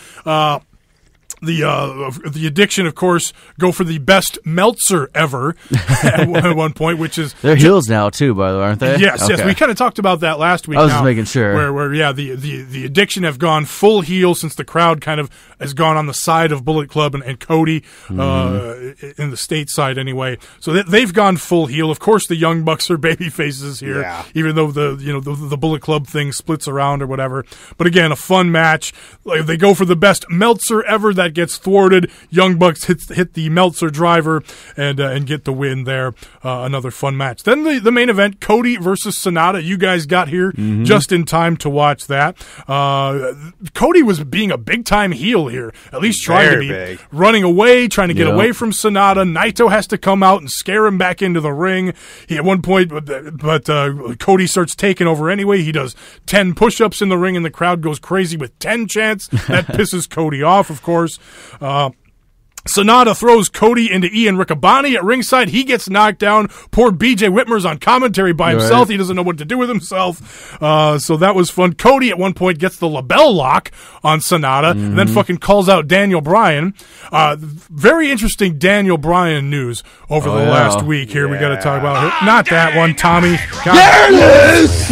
the Addiction, of course, go for the best Meltzer ever at one point, which is they're heels now too, by the way, aren't they? Yes, yes. We kind of talked about that last week. I was just making sure. Where the Addiction have gone full heel since the crowd kind of has gone on the side of Bullet Club and Cody in the state side anyway. So they've gone full heel. Of course, the Young Bucks are baby faces here, even though the Bullet Club thing splits around or whatever. But again, a fun match. Like, they go for the best Meltzer ever. That gets thwarted. Young Bucks hit the Meltzer driver and get the win there. Another fun match. Then the main event, Cody versus Sonata. You guys got here just in time to watch that. Cody was being a big time heel here, at least trying to be running away, trying to get away from Sonata. Naito has to come out and scare him back into the ring. He at one point, but Cody starts taking over anyway. He does 10 push-ups in the ring, and the crowd goes crazy with 10 chants. That pisses Cody off, of course. Sonata throws Cody into Ian Riccaboni at ringside. He gets knocked down. Poor BJ Whitmer's on commentary by himself. Right. He doesn't know what to do with himself. So that was fun. Cody at one point gets the LaBelle lock on Sonata and then fucking calls out Daniel Bryan. Very interesting Daniel Bryan news over the last week here. We got to talk about it. Not that one, Tommy. There it is!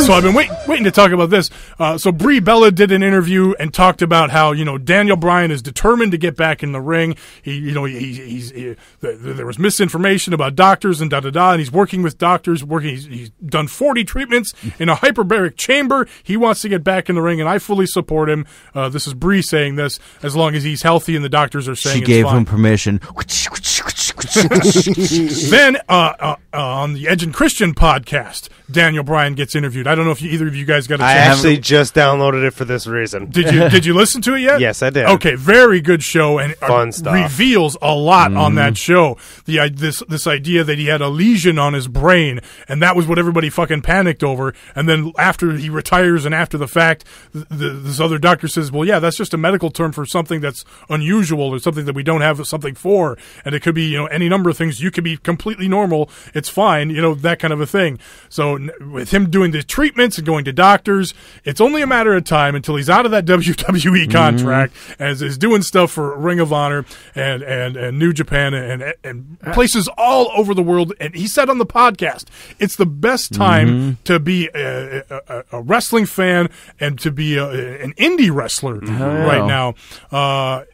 So I've been waiting to talk about this. So Brie Bella did an interview and talked about how Daniel Bryan is determined to get back in the ring. There was misinformation about doctors and and he's working with doctors. He's done 40 treatments in a hyperbaric chamber. He wants to get back in the ring, and I fully support him. This is Brie saying this. As long as he's healthy and the doctors are saying she gave him permission. Then on the Edge and Christian podcast, Daniel Bryan gets interviewed. I don't know if either of you guys got a chance. I actually just downloaded it for this reason. Did you listen to it yet? Yes, I did. Okay, very good show, and fun stuff. Reveals a lot on that show. This idea that he had a lesion on his brain, and that was what everybody fucking panicked over. And then after he retires and after the fact, this other doctor says, well, yeah, that's just a medical term for something that's unusual or something that we don't have something for, and it could be any number of things. You could be completely normal. It's fine, that kind of a thing. So with him doing the treatments and going to doctors, it's only a matter of time until he's out of that WWE contract and is doing stuff for Ring of Honor and New Japan and places all over the world. And he said on the podcast, it's the best time to be a wrestling fan and to be an indie wrestler right now.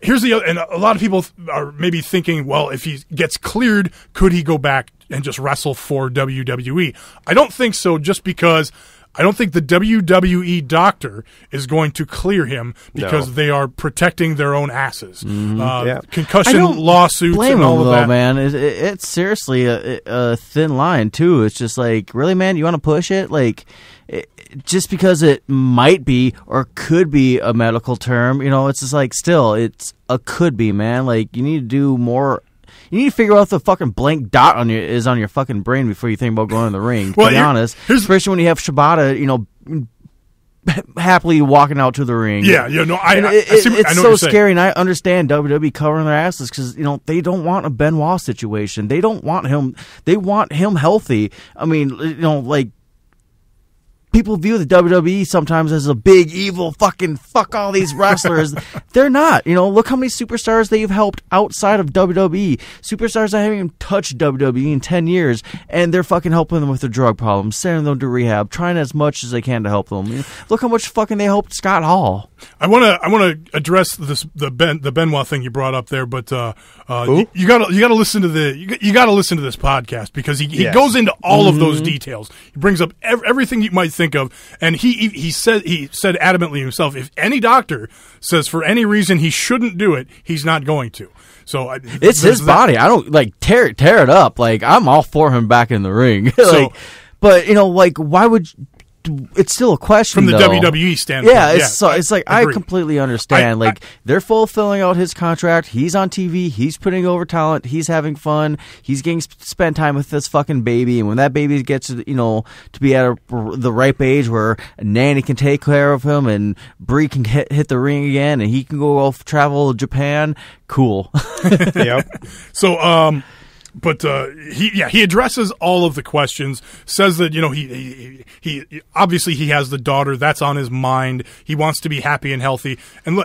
Here's the other, and a lot of people are maybe thinking, well, if he gets cleared, could he go back and just wrestle for WWE? I don't think so, just because I don't think the WWE doctor is going to clear him because they are protecting their own asses. Concussion lawsuits and all of that. Man. It's seriously a thin line, too. It's just like, really, man, you want to push it? Like, just because it might be or could be a medical term, it's just like, still, it's a could be, man. Like, you need to do more. You need to figure out what the fucking blank dot is on your fucking brain before you think about going in the ring. To be honest, especially when you have Shibata, happily walking out to the ring. It's so scary, and I understand WWE covering their asses because they don't want a Benoit situation. They don't want him. They want him healthy. I mean, people view the WWE sometimes as a big, evil, fucking fuck all these wrestlers. They're not. Look how many superstars they've helped outside of WWE. Superstars that haven't even touched WWE in 10 years, and they're fucking helping them with their drug problems, sending them to rehab, trying as much as they can to help them. Look how much fucking they helped Scott Hall. I want to address the Benoit thing you brought up there, but you gotta listen to you gotta listen to this podcast because he goes into all of those details. He brings up everything you might think of, and he said adamantly himself, if any doctor says for any reason he shouldn't do it, he's not going to. So it's his body. I don't tear it up. Like, I'm all for him back in the ring. But why would? It's still a question from the WWE standpoint. It's like I completely understand. They're fulfilling out his contract. He's on TV. He's putting over talent. He's having fun. He's getting spend time with this fucking baby. And when that baby gets to be at the ripe age where Nanny can take care of him and Brie can hit the ring again and he can go off travel to Japan, cool. Yep. So But he addresses all of the questions. Says that he obviously he has the daughter that's on his mind. He wants to be happy and healthy. And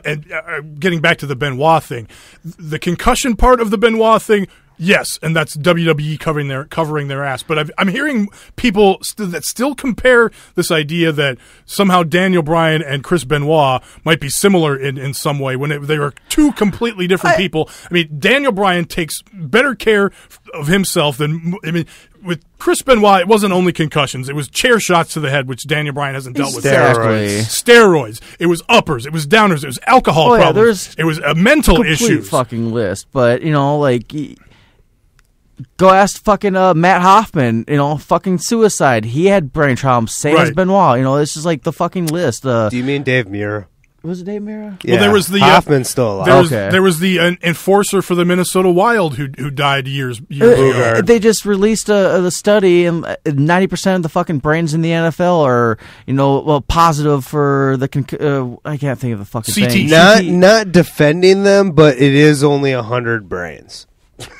getting back to the Benoit thing, the concussion part of the Benoit thing. Yes, and that's WWE covering their ass. But I'm hearing people that still compare this idea that somehow Daniel Bryan and Chris Benoit might be similar in some way when they are two completely different people. I mean, Daniel Bryan takes better care of himself than with Chris Benoit, it wasn't only concussions. It was chair shots to the head, which Daniel Bryan hasn't dealt with. Steroids. It was uppers. It was downers. It was alcohol problems. It was mental issues. Fucking list. But, go ask fucking Matt Hoffman, fucking suicide. He had brain problems, same as Benoit. It's just like the fucking list. Do you mean Dave Mirra? Was it Dave Mirra? Yeah. Well, there was the Hoffman's still alive. There was the enforcer for the Minnesota Wild who died years ago. They just released a study, and 90% of the fucking brains in the NFL are positive for the I can't think of the fucking thing. Not defending them, but it is only 100 brains.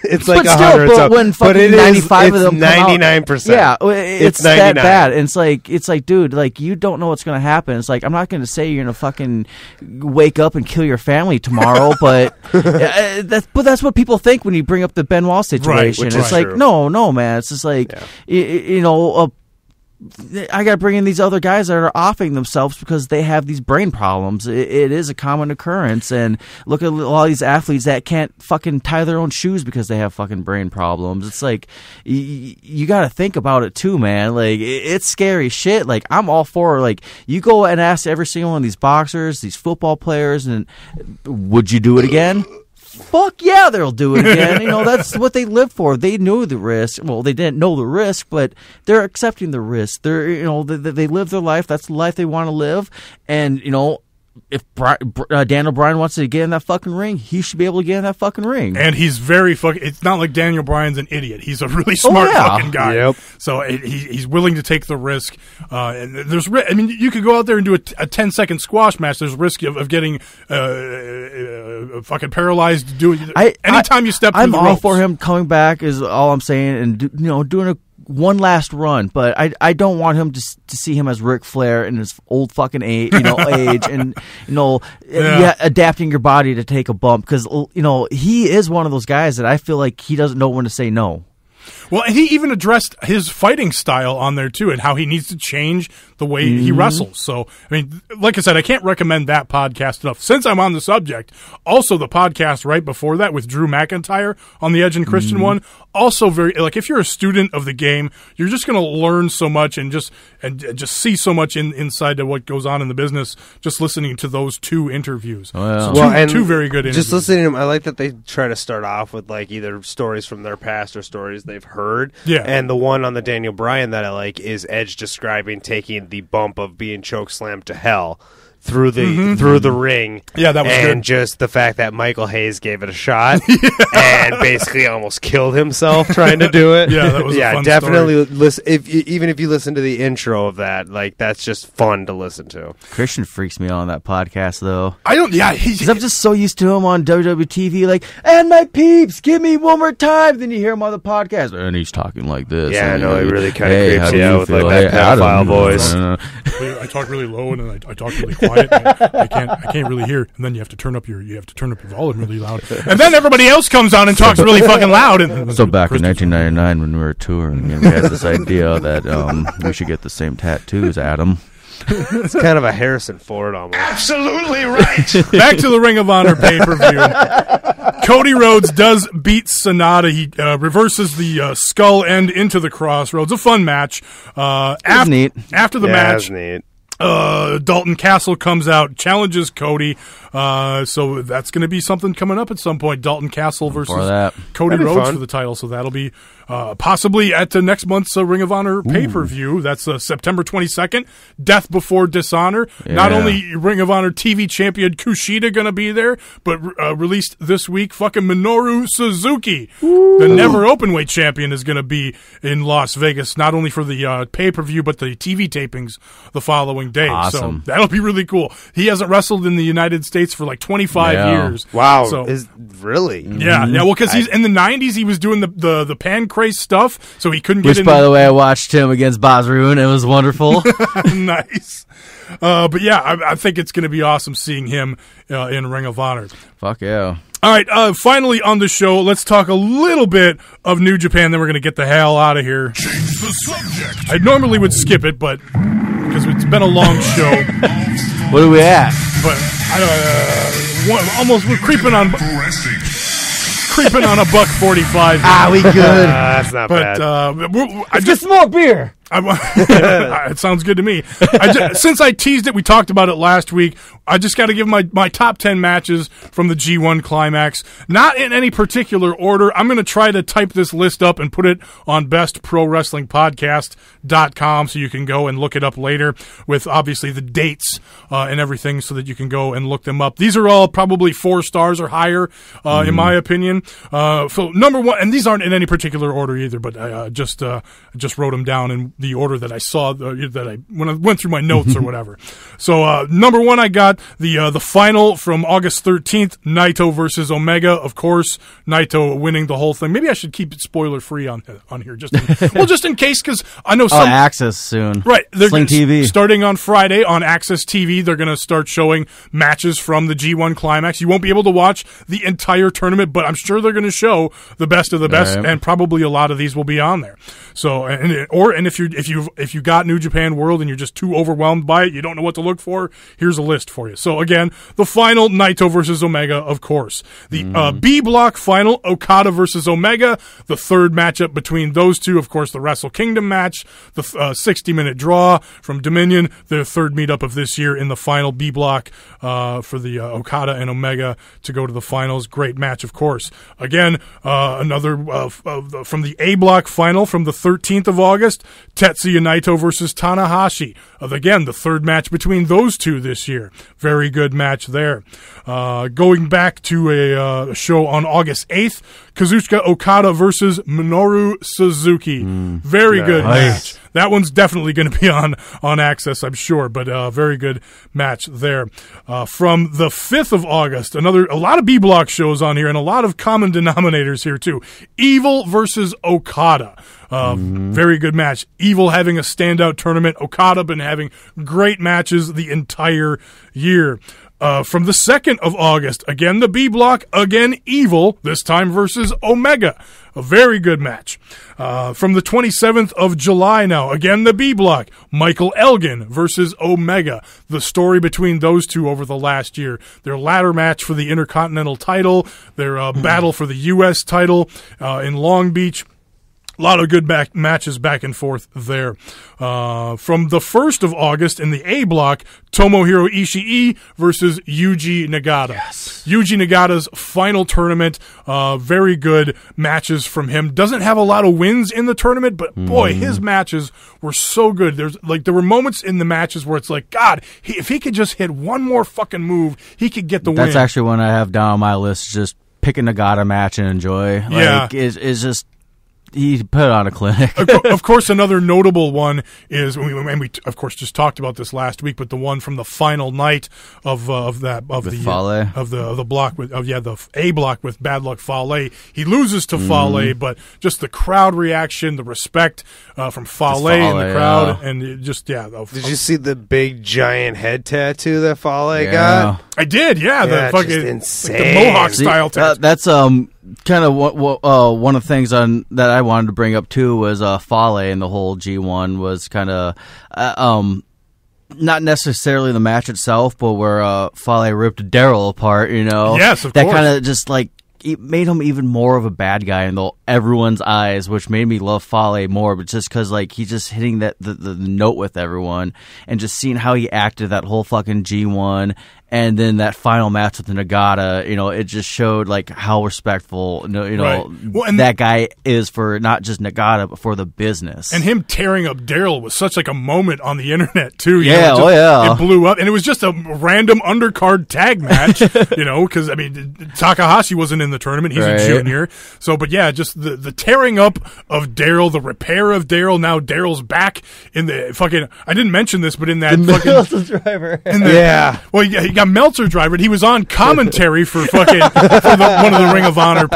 It's like 100, but when fucking 95 of them 99%. Yeah, it's that bad. And it's like, dude, like you don't know what's going to happen. It's like I'm not going to say you're going to fucking wake up and kill your family tomorrow, but that's what people think when you bring up the Benoit situation. Right, it's like, no, man. It's just like I got to bring in these other guys that are offing themselves because they have these brain problems. It is a common occurrence, and look at all these athletes that can't fucking tie their own shoes because they have fucking brain problems. It's like you got to think about it too, man. Like it's scary shit. Like I'm all for you go and ask every single one of these boxers, these football players, and would you do it again? Fuck yeah, they'll do it again. That's what they live for. They knew the risk. Well, they didn't know the risk, but they're accepting the risk. They're, they live their life. That's the life they want to live. And, if Daniel Bryan wants to get in that fucking ring, he should be able to get in that fucking ring. And he's very fucking... It's not like Daniel Bryan's an idiot. He's a really smart fucking guy. Yep. So he's willing to take the risk. And there's... I mean, you could go out there and do a 10-second squash match. There's risk of getting fucking paralyzed. Anytime you step through the ropes. I'm all for him coming back is all I'm saying. And, doing one last run, but I don't want him to see him as Ric Flair in his old fucking age, and adapting your body to take a bump because he is one of those guys that I feel like he doesn't know when to say no. Well, and he even addressed his fighting style on there, too, and how he needs to change the way he wrestles. So, I mean, like I said, I can't recommend that podcast enough. Since I'm on the subject, also the podcast right before that with Drew McIntyre on the Edge and Christian one, also very, if you're a student of the game, you're just going to learn so much and just see so much inside of what goes on in the business just listening to those two interviews. Oh, yeah. So two very good interviews. Just listening to them, I like that they try to start off with, either stories from their past or stories they've heard. Yeah. And the one on the Daniel Bryan that I like is Edge describing taking the bump of being chokeslammed to hell through the ring. Yeah, that was good. And just the fact that Michael Hayes gave it a shot and basically almost killed himself trying to do it. Yeah, that was a fun definitely story. Listen. Even if you listen to the intro of that, that's just fun to listen to. Christian freaks me out on that podcast though. I don't. Yeah, because I'm just so used to him on WWE TV. And my peeps, give me one more time. Then you hear him on the podcast, and he's talking like this. Yeah, and, it really kind of creeps you out with I that pedophile voice. talk really low and then I talk really quiet. I can't really hear, and then you have to turn up your volume really loud, and then everybody else comes on and talks really fucking loud. So back in 1999 when we were touring, and we had this idea that we should get the same tattoos, Adam. It's kind of a Harrison Ford almost. Absolutely right. Back to the Ring of Honor pay-per-view. Cody Rhodes does beat Sonata. He reverses the skull end into the crossroads. A fun match. Neat. After the match, neat. Dalton Castle comes out, challenges Cody. So that's going to be something coming up at some point. Dalton Castle versus Cody Rhodes for the title. So that'll be possibly at the next month's Ring of Honor pay-per-view. That's September 22nd. Death Before Dishonor. Yeah. Not only Ring of Honor TV champion Kushida going to be there, but released this week, fucking Minoru Suzuki, the never openweight champion, is going to be in Las Vegas. Not only for the pay-per-view, but the TV tapings the following following day. Awesome. So that'll be really cool. He hasn't wrestled in the United States for like 25 years. Wow. So, Really? Yeah. Well, because he's in the 90s, he was doing the Pancrase stuff, so he couldn't get Which, in. by the way, I watched him against Bazarun. It was wonderful. Nice. But yeah, I think it's going to be awesome seeing him in Ring of Honor. Fuck yeah. All right, finally on the show, let's talk a little bit of New Japan, then we're going to get the hell out of here. Change the subject. I normally would skip it, but because it's been a long show. What are we at? But we're creeping on $1.45. We good. That's not bad. I just some more beer. It sounds good to me. Since I teased it, we talked about it last week. I just got to give my top 10 matches from the G1 Climax. Not in any particular order. I'm going to try to type this list up and put it on bestprowrestlingpodcast.com so you can go and look it up later with obviously the dates and everything so that you can go and look them up. These are all probably 4 stars or higher in my opinion. So number 1, and these aren't in any particular order either, but I just wrote them down in the order that I saw when I went through my notes or whatever. So number 1, I got the final from August 13th, Naito versus Omega. Of course, Naito winning the whole thing. Maybe I should keep it spoiler free on here, just in case, because I know some Access soon. Right, Sling TV starting on Friday on Access TV. They're going to start showing matches from the G1 Climax. You won't be able to watch the entire tournament, but I'm sure they're going to show the best of the best, and probably a lot of these will be on there. So, and if you got New Japan World and you're just too overwhelmed by it, you don't know what to look for, here's a list for you. So again, the final, Naito versus Omega, of course. The B block final, Okada versus Omega. The third matchup between those two, of course, the Wrestle Kingdom match. The 60-minute draw from Dominion. The third meetup of this year in the final B block for the Okada and Omega to go to the finals. Great match, of course. Again, another from the A block final from the 13th of August, Tetsuya Naito versus Tanahashi. Again, the third match between those two this year. Very good match there. Going back to a show on August 8th, Kazuchika Okada versus Minoru Suzuki. Very good match. That one's definitely going to be on Access, I'm sure, but very good match there. From the 5th of August, a lot of B-Block shows on here and a lot of common denominators here too. Evil versus Okada. Very good match. Evil having a standout tournament. Okada been having great matches the entire year. From the 2nd of August, again the B block, again Evil, this time versus Omega. A very good match. From the 27th of July now, again the B block, Michael Elgin versus Omega. The story between those two over the last year. Their ladder match for the Intercontinental title, their battle for the U.S. title in Long Beach. A lot of good matches back and forth there. From the 1st of August in the A block, Tomohiro Ishii versus Yuji Nagata. Yes. Yuji Nagata's final tournament. Very good matches from him. Doesn't have a lot of wins in the tournament, but boy, his matches were so good. There were moments in the matches where it's like, God, if he could just hit one more fucking move, he could get the win. That's actually one I have down on my list. Just pick a Nagata match and enjoy. It's just. He put on a clinic. Of course, another notable one is, and we of course just talked about this last week, but the one from the final night of the block with the A block with Bad Luck Fale. He loses to Fale, but just the crowd reaction, the respect from Fale in the crowd, and it just Did you see the big giant head tattoo that Fale got? I did, the fucking just insane. Like the Mohawk style tattoo. That's kind of one of the things that I wanted to bring up too was Fale and the whole G1 was kind of not necessarily the match itself, but where Fale ripped Daryl apart. Yes, of that course. kind of just like it made him even more of a bad guy in everyone's eyes, which made me love Fale more. But just because he's just hitting the note with everyone and just seeing how he acted that whole fucking G1 And then that final match with the Nagata, it just showed like how respectful, that guy is for not just Nagata but for the business. And him tearing up Daryl was such like a moment on the internet too. It blew up, and it was just a random undercard tag match. Because Takahashi wasn't in the tournament; he's a junior. So, but yeah, just the tearing up of Daryl, the repair of Daryl. Now Daryl's back in the fucking. I didn't mention this, but in that Meltzer driver. Well, he got Meltzer driver. He was on commentary for fucking one of the Ring of Honor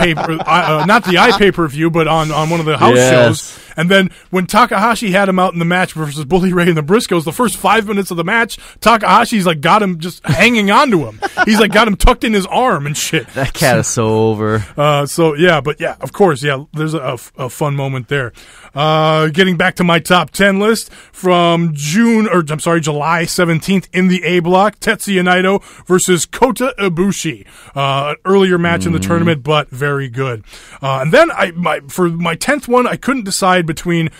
not the iPay-per-view, but on one of the house shows. And then when Takahashi had him out in the match versus Bully Ray and the Briscoes, the first 5 minutes of the match, Takahashi's like got him just hanging onto him. He's like got him tucked in his arm and shit. That cat is so over. Of course, there's a fun moment there. Getting back to my top 10 list from July 17th in the A block, Tetsuya Naito versus Kota Ibushi. An earlier match in the tournament, but very good. And then for my 10th one, I couldn't decide between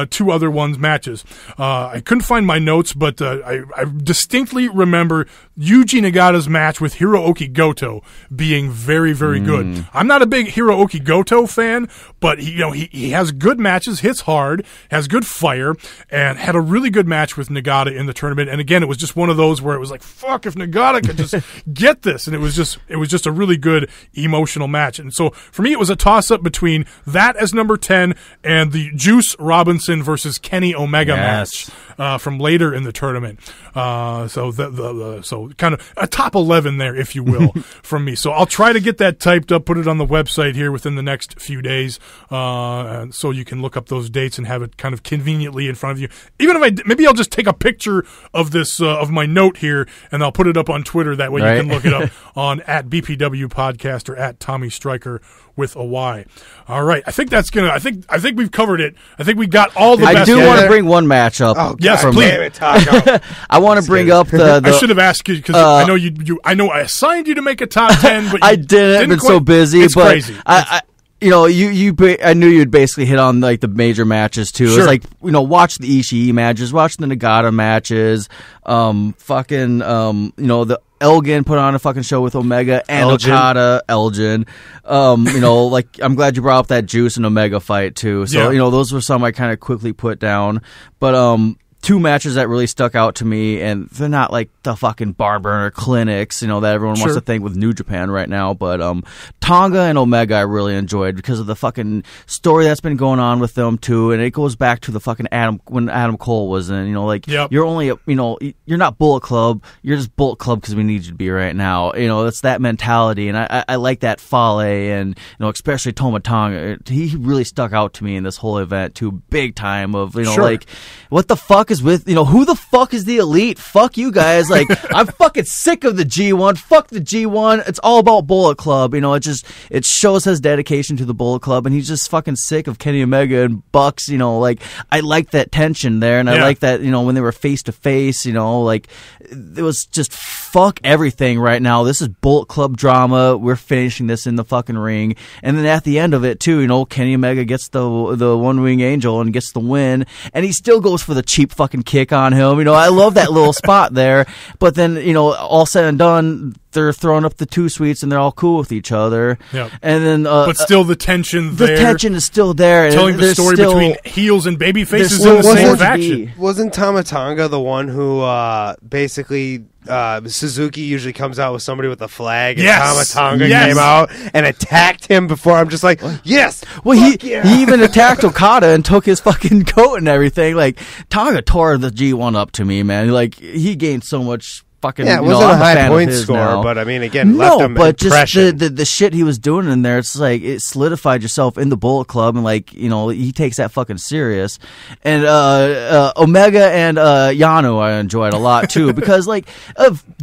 two other matches. I couldn't find my notes, but I distinctly remember Yuji Nagata's match with Hirooki Goto being very, very good. I'm not a big Hirooki Goto fan, but he has good matches, hits hard, has good fire, and had a really good match with Nagata in the tournament. And again, it was just one of those where it was like, fuck, if Nagata could just get this. And it was just a really good emotional match. And so for me, it was a toss-up between that as number 10 and the Juice Robinson versus Kenny Omega match from later in the tournament. So kind of a top 11 there, if you will, from me. So I'll try to get that typed up, put it on the website here within the next few days, so you can look up those dates and have it kind of conveniently in front of you. Even if maybe I'll just take a picture of this of my note here, and I'll put it up on Twitter. That way you can look it up on @BPW Podcast or @Tommy Stryker with a Y. All right, I think that's gonna. I think we've covered it. I think we got all the best. I do want to bring one match up. Oh, yes, God, please. damn it, Taco. I want to bring up the. I should have asked you because I know you. I know I assigned you to make a top 10, but I didn't. I've been so busy. It's but crazy. I I knew you'd basically hit on like the major matches too. Sure. It's like, watch the Ishii matches, watch the Nagata matches, the Elgin put on a fucking show with Omega and Okada, Elgin. I'm glad you brought up that Juice and Omega fight too. So, those were some I kind of quickly put down. But, two matches that really stuck out to me, and they're not like the fucking bar burner clinics, that everyone wants to think with New Japan right now, but Tonga and Omega I really enjoyed because of the fucking story that's been going on with them too, and it goes back to the fucking when Adam Cole was in, you're only, you're not Bullet Club, you're just Bullet Club because we need you to be right now, it's that mentality, and I like that Fale, and, especially Toma Tonga, he really stuck out to me in this whole event too, big time of, like, what the fuck is with, who the fuck is the Elite? Fuck you guys. Like, I'm fucking sick of the G1. Fuck the G1. It's all about Bullet Club. It shows his dedication to the Bullet Club, and he's just fucking sick of Kenny Omega and Bucks. I like that tension there, and I like that, when they were face to face, it was just fuck everything right now. This is Bullet Club drama. We're finishing this in the fucking ring. And then at the end of it, too, Kenny Omega gets the One Wing Angel and gets the win, and he still goes for the cheap fucking kick on him. I love that little spot there. But then, all said and done, they're throwing up the two sweets and they're all cool with each other. Yep. And then, but still the tension there. The tension is still there. Telling the story between heels and baby faces in the same faction. Wasn't Tama Tonga the one who basically Suzuki usually comes out with somebody with a flag, and Tama Tonga came out and attacked him before? I'm just like, yes. Well, he even attacked Okada and took his fucking coat and everything. Like, Tonga tore the G1 up to me, man. Like, he gained so much fucking. Yeah, it wasn't a high point score, but I mean, again, left him impression. Just the shit he was doing in there, it's like it solidified yourself in the Bullet Club, and like, he takes that fucking serious. And Omega and Yano I enjoyed a lot too, because like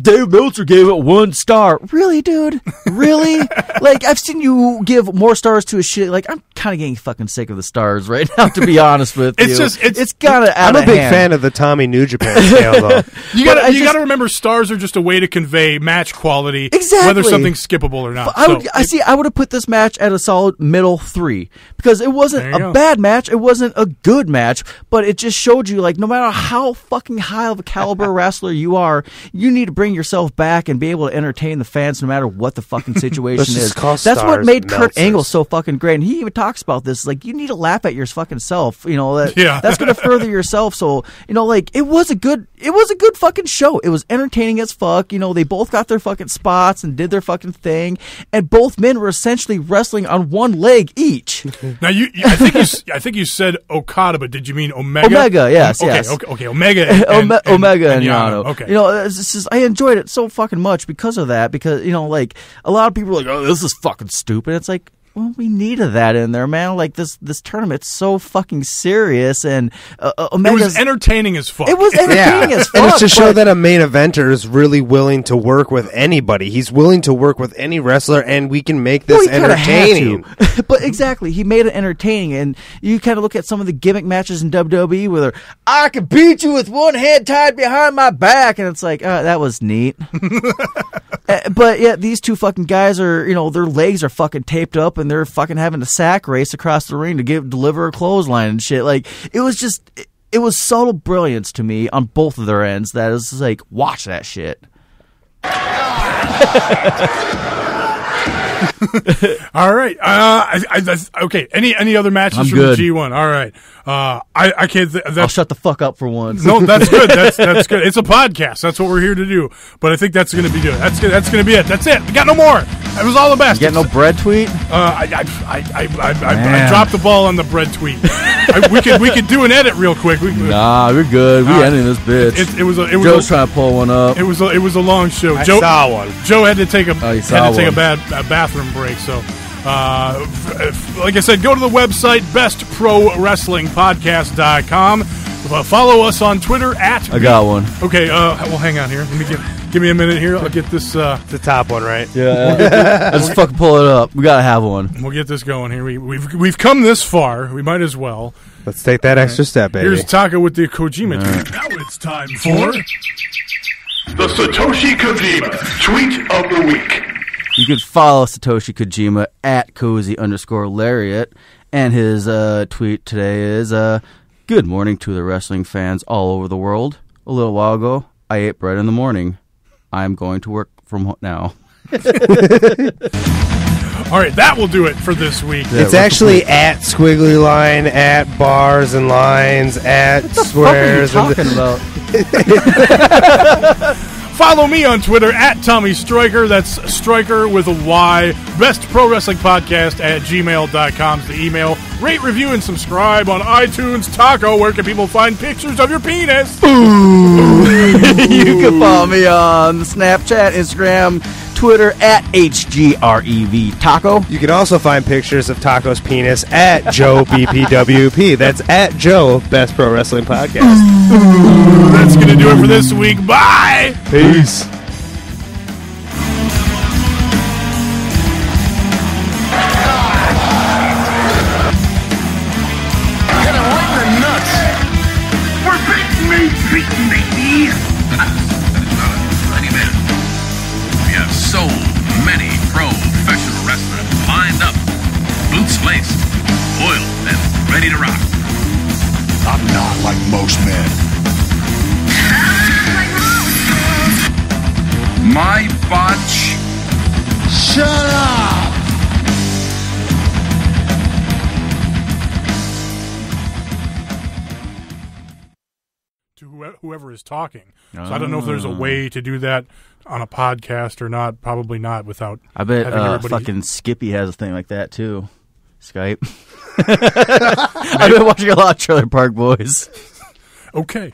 Dave Meltzer gave it 1 star. Really, dude? Really? Like, I've seen you give more stars to a shit. Like, I'm kind of getting fucking sick of the stars right now, to be honest with you. It's kind of. I'm a big fan of the Tommy New Japan scale, though. You gotta remember, stars are just a way to convey match quality, Exactly. whether something's skippable or not. I would have put this match at a solid middle 3 because it wasn't a bad match, it wasn't a good match, but it just showed you, like, no matter how fucking high of a caliber wrestler you are, you need to bring yourself back and be able to entertain the fans no matter what the fucking situation is. That's what made Kurt Angle so fucking great, and he even talks about this. Like, you need to laugh at your fucking self. You know that's going to further yourself. So like, it was a good fucking show. It was entertaining as fuck. They both got their fucking spots and did their fucking thing, and both men were essentially wrestling on one leg each. Now I think you said Okada, but did you mean Omega? Omega, yes, okay, yes. Okay, Omega Omega and Yano. Okay. It's just, I enjoyed it so fucking much because of that. Because like, a lot of people are like, "Oh, this is fucking stupid." It's like, well, we needed that in there, man. Like, this tournament's so fucking serious, and Omega's... It was entertaining as fuck. It was entertaining as fuck. And it's to show that a main eventer is really willing to work with anybody. He's willing to work with any wrestler, and we can make this entertaining. But exactly, he made it entertaining, and you kind of look at some of the gimmick matches in WWE where they're, I can beat you with one hand tied behind my back, and it's like, that was neat. But yeah, these two fucking guys are, their legs are fucking taped up, and they're fucking having a sack race across the ring to deliver a clothesline and shit. Like, it was subtle brilliance to me on both of their ends. That is like, watch that shit. All right. Okay. Any other matches I'm from good. the G1? All right. I can't. I'll shut the fuck up for once. No, that's good. That's good. It's a podcast. That's what we're here to do. But I think that's going to be good. That's going to be it. That's it. We got no more. That was all the best. You got no bread tweet? I dropped the ball on the bread tweet. we could do an edit real quick. Nah, we're good. We ending this bitch. Joe's trying to pull one up. It was a long show. I saw one. Joe had to take a bathroom break. So, like I said, go to the website bestprowrestlingpodcast.com. Follow us on Twitter at. I got one. Okay. Well, hang on here. Let me give me a minute here. I'll get this. The top one, right? Yeah. Let's fucking pull it up. We gotta have one. We'll get this going here. We've come this far. We might as well. Let's take that extra step, baby. Here's Taka with the Kojima tweet. Now it's time for the Satoshi Kojima Tweet of the Week. You can follow Satoshi Kojima at cozy_lariat, and his tweet today is, good morning to the wrestling fans all over the world. A little while ago, I ate bread in the morning. I'm going to work from home now. All right, that will do it for this week. Yeah, it's actually at squiggly line, at bars and lines, at squares. What are you talking about? Follow me on Twitter at Tommy Stryker. That's Stryker with a Y. Best Pro Wrestling Podcast at gmail.com is the email. Rate, review, and subscribe on iTunes. Taco, where can people find pictures of your penis? You can follow me on Snapchat, Instagram, Twitter at HGREV Taco. You can also find pictures of Taco's penis at Joe BPWP. That's at Joe Best Pro Wrestling Podcast. That's going to do it for this week. Bye! Peace. Ready to rock. I'm not like most men. My botch. Shut up! To whoever is talking. So I don't know if there's a way to do that on a podcast or not. Probably not without. I bet everybody... fucking Skippy has a thing like that too. Skype. I've been watching a lot of Trailer Park Boys. Okay.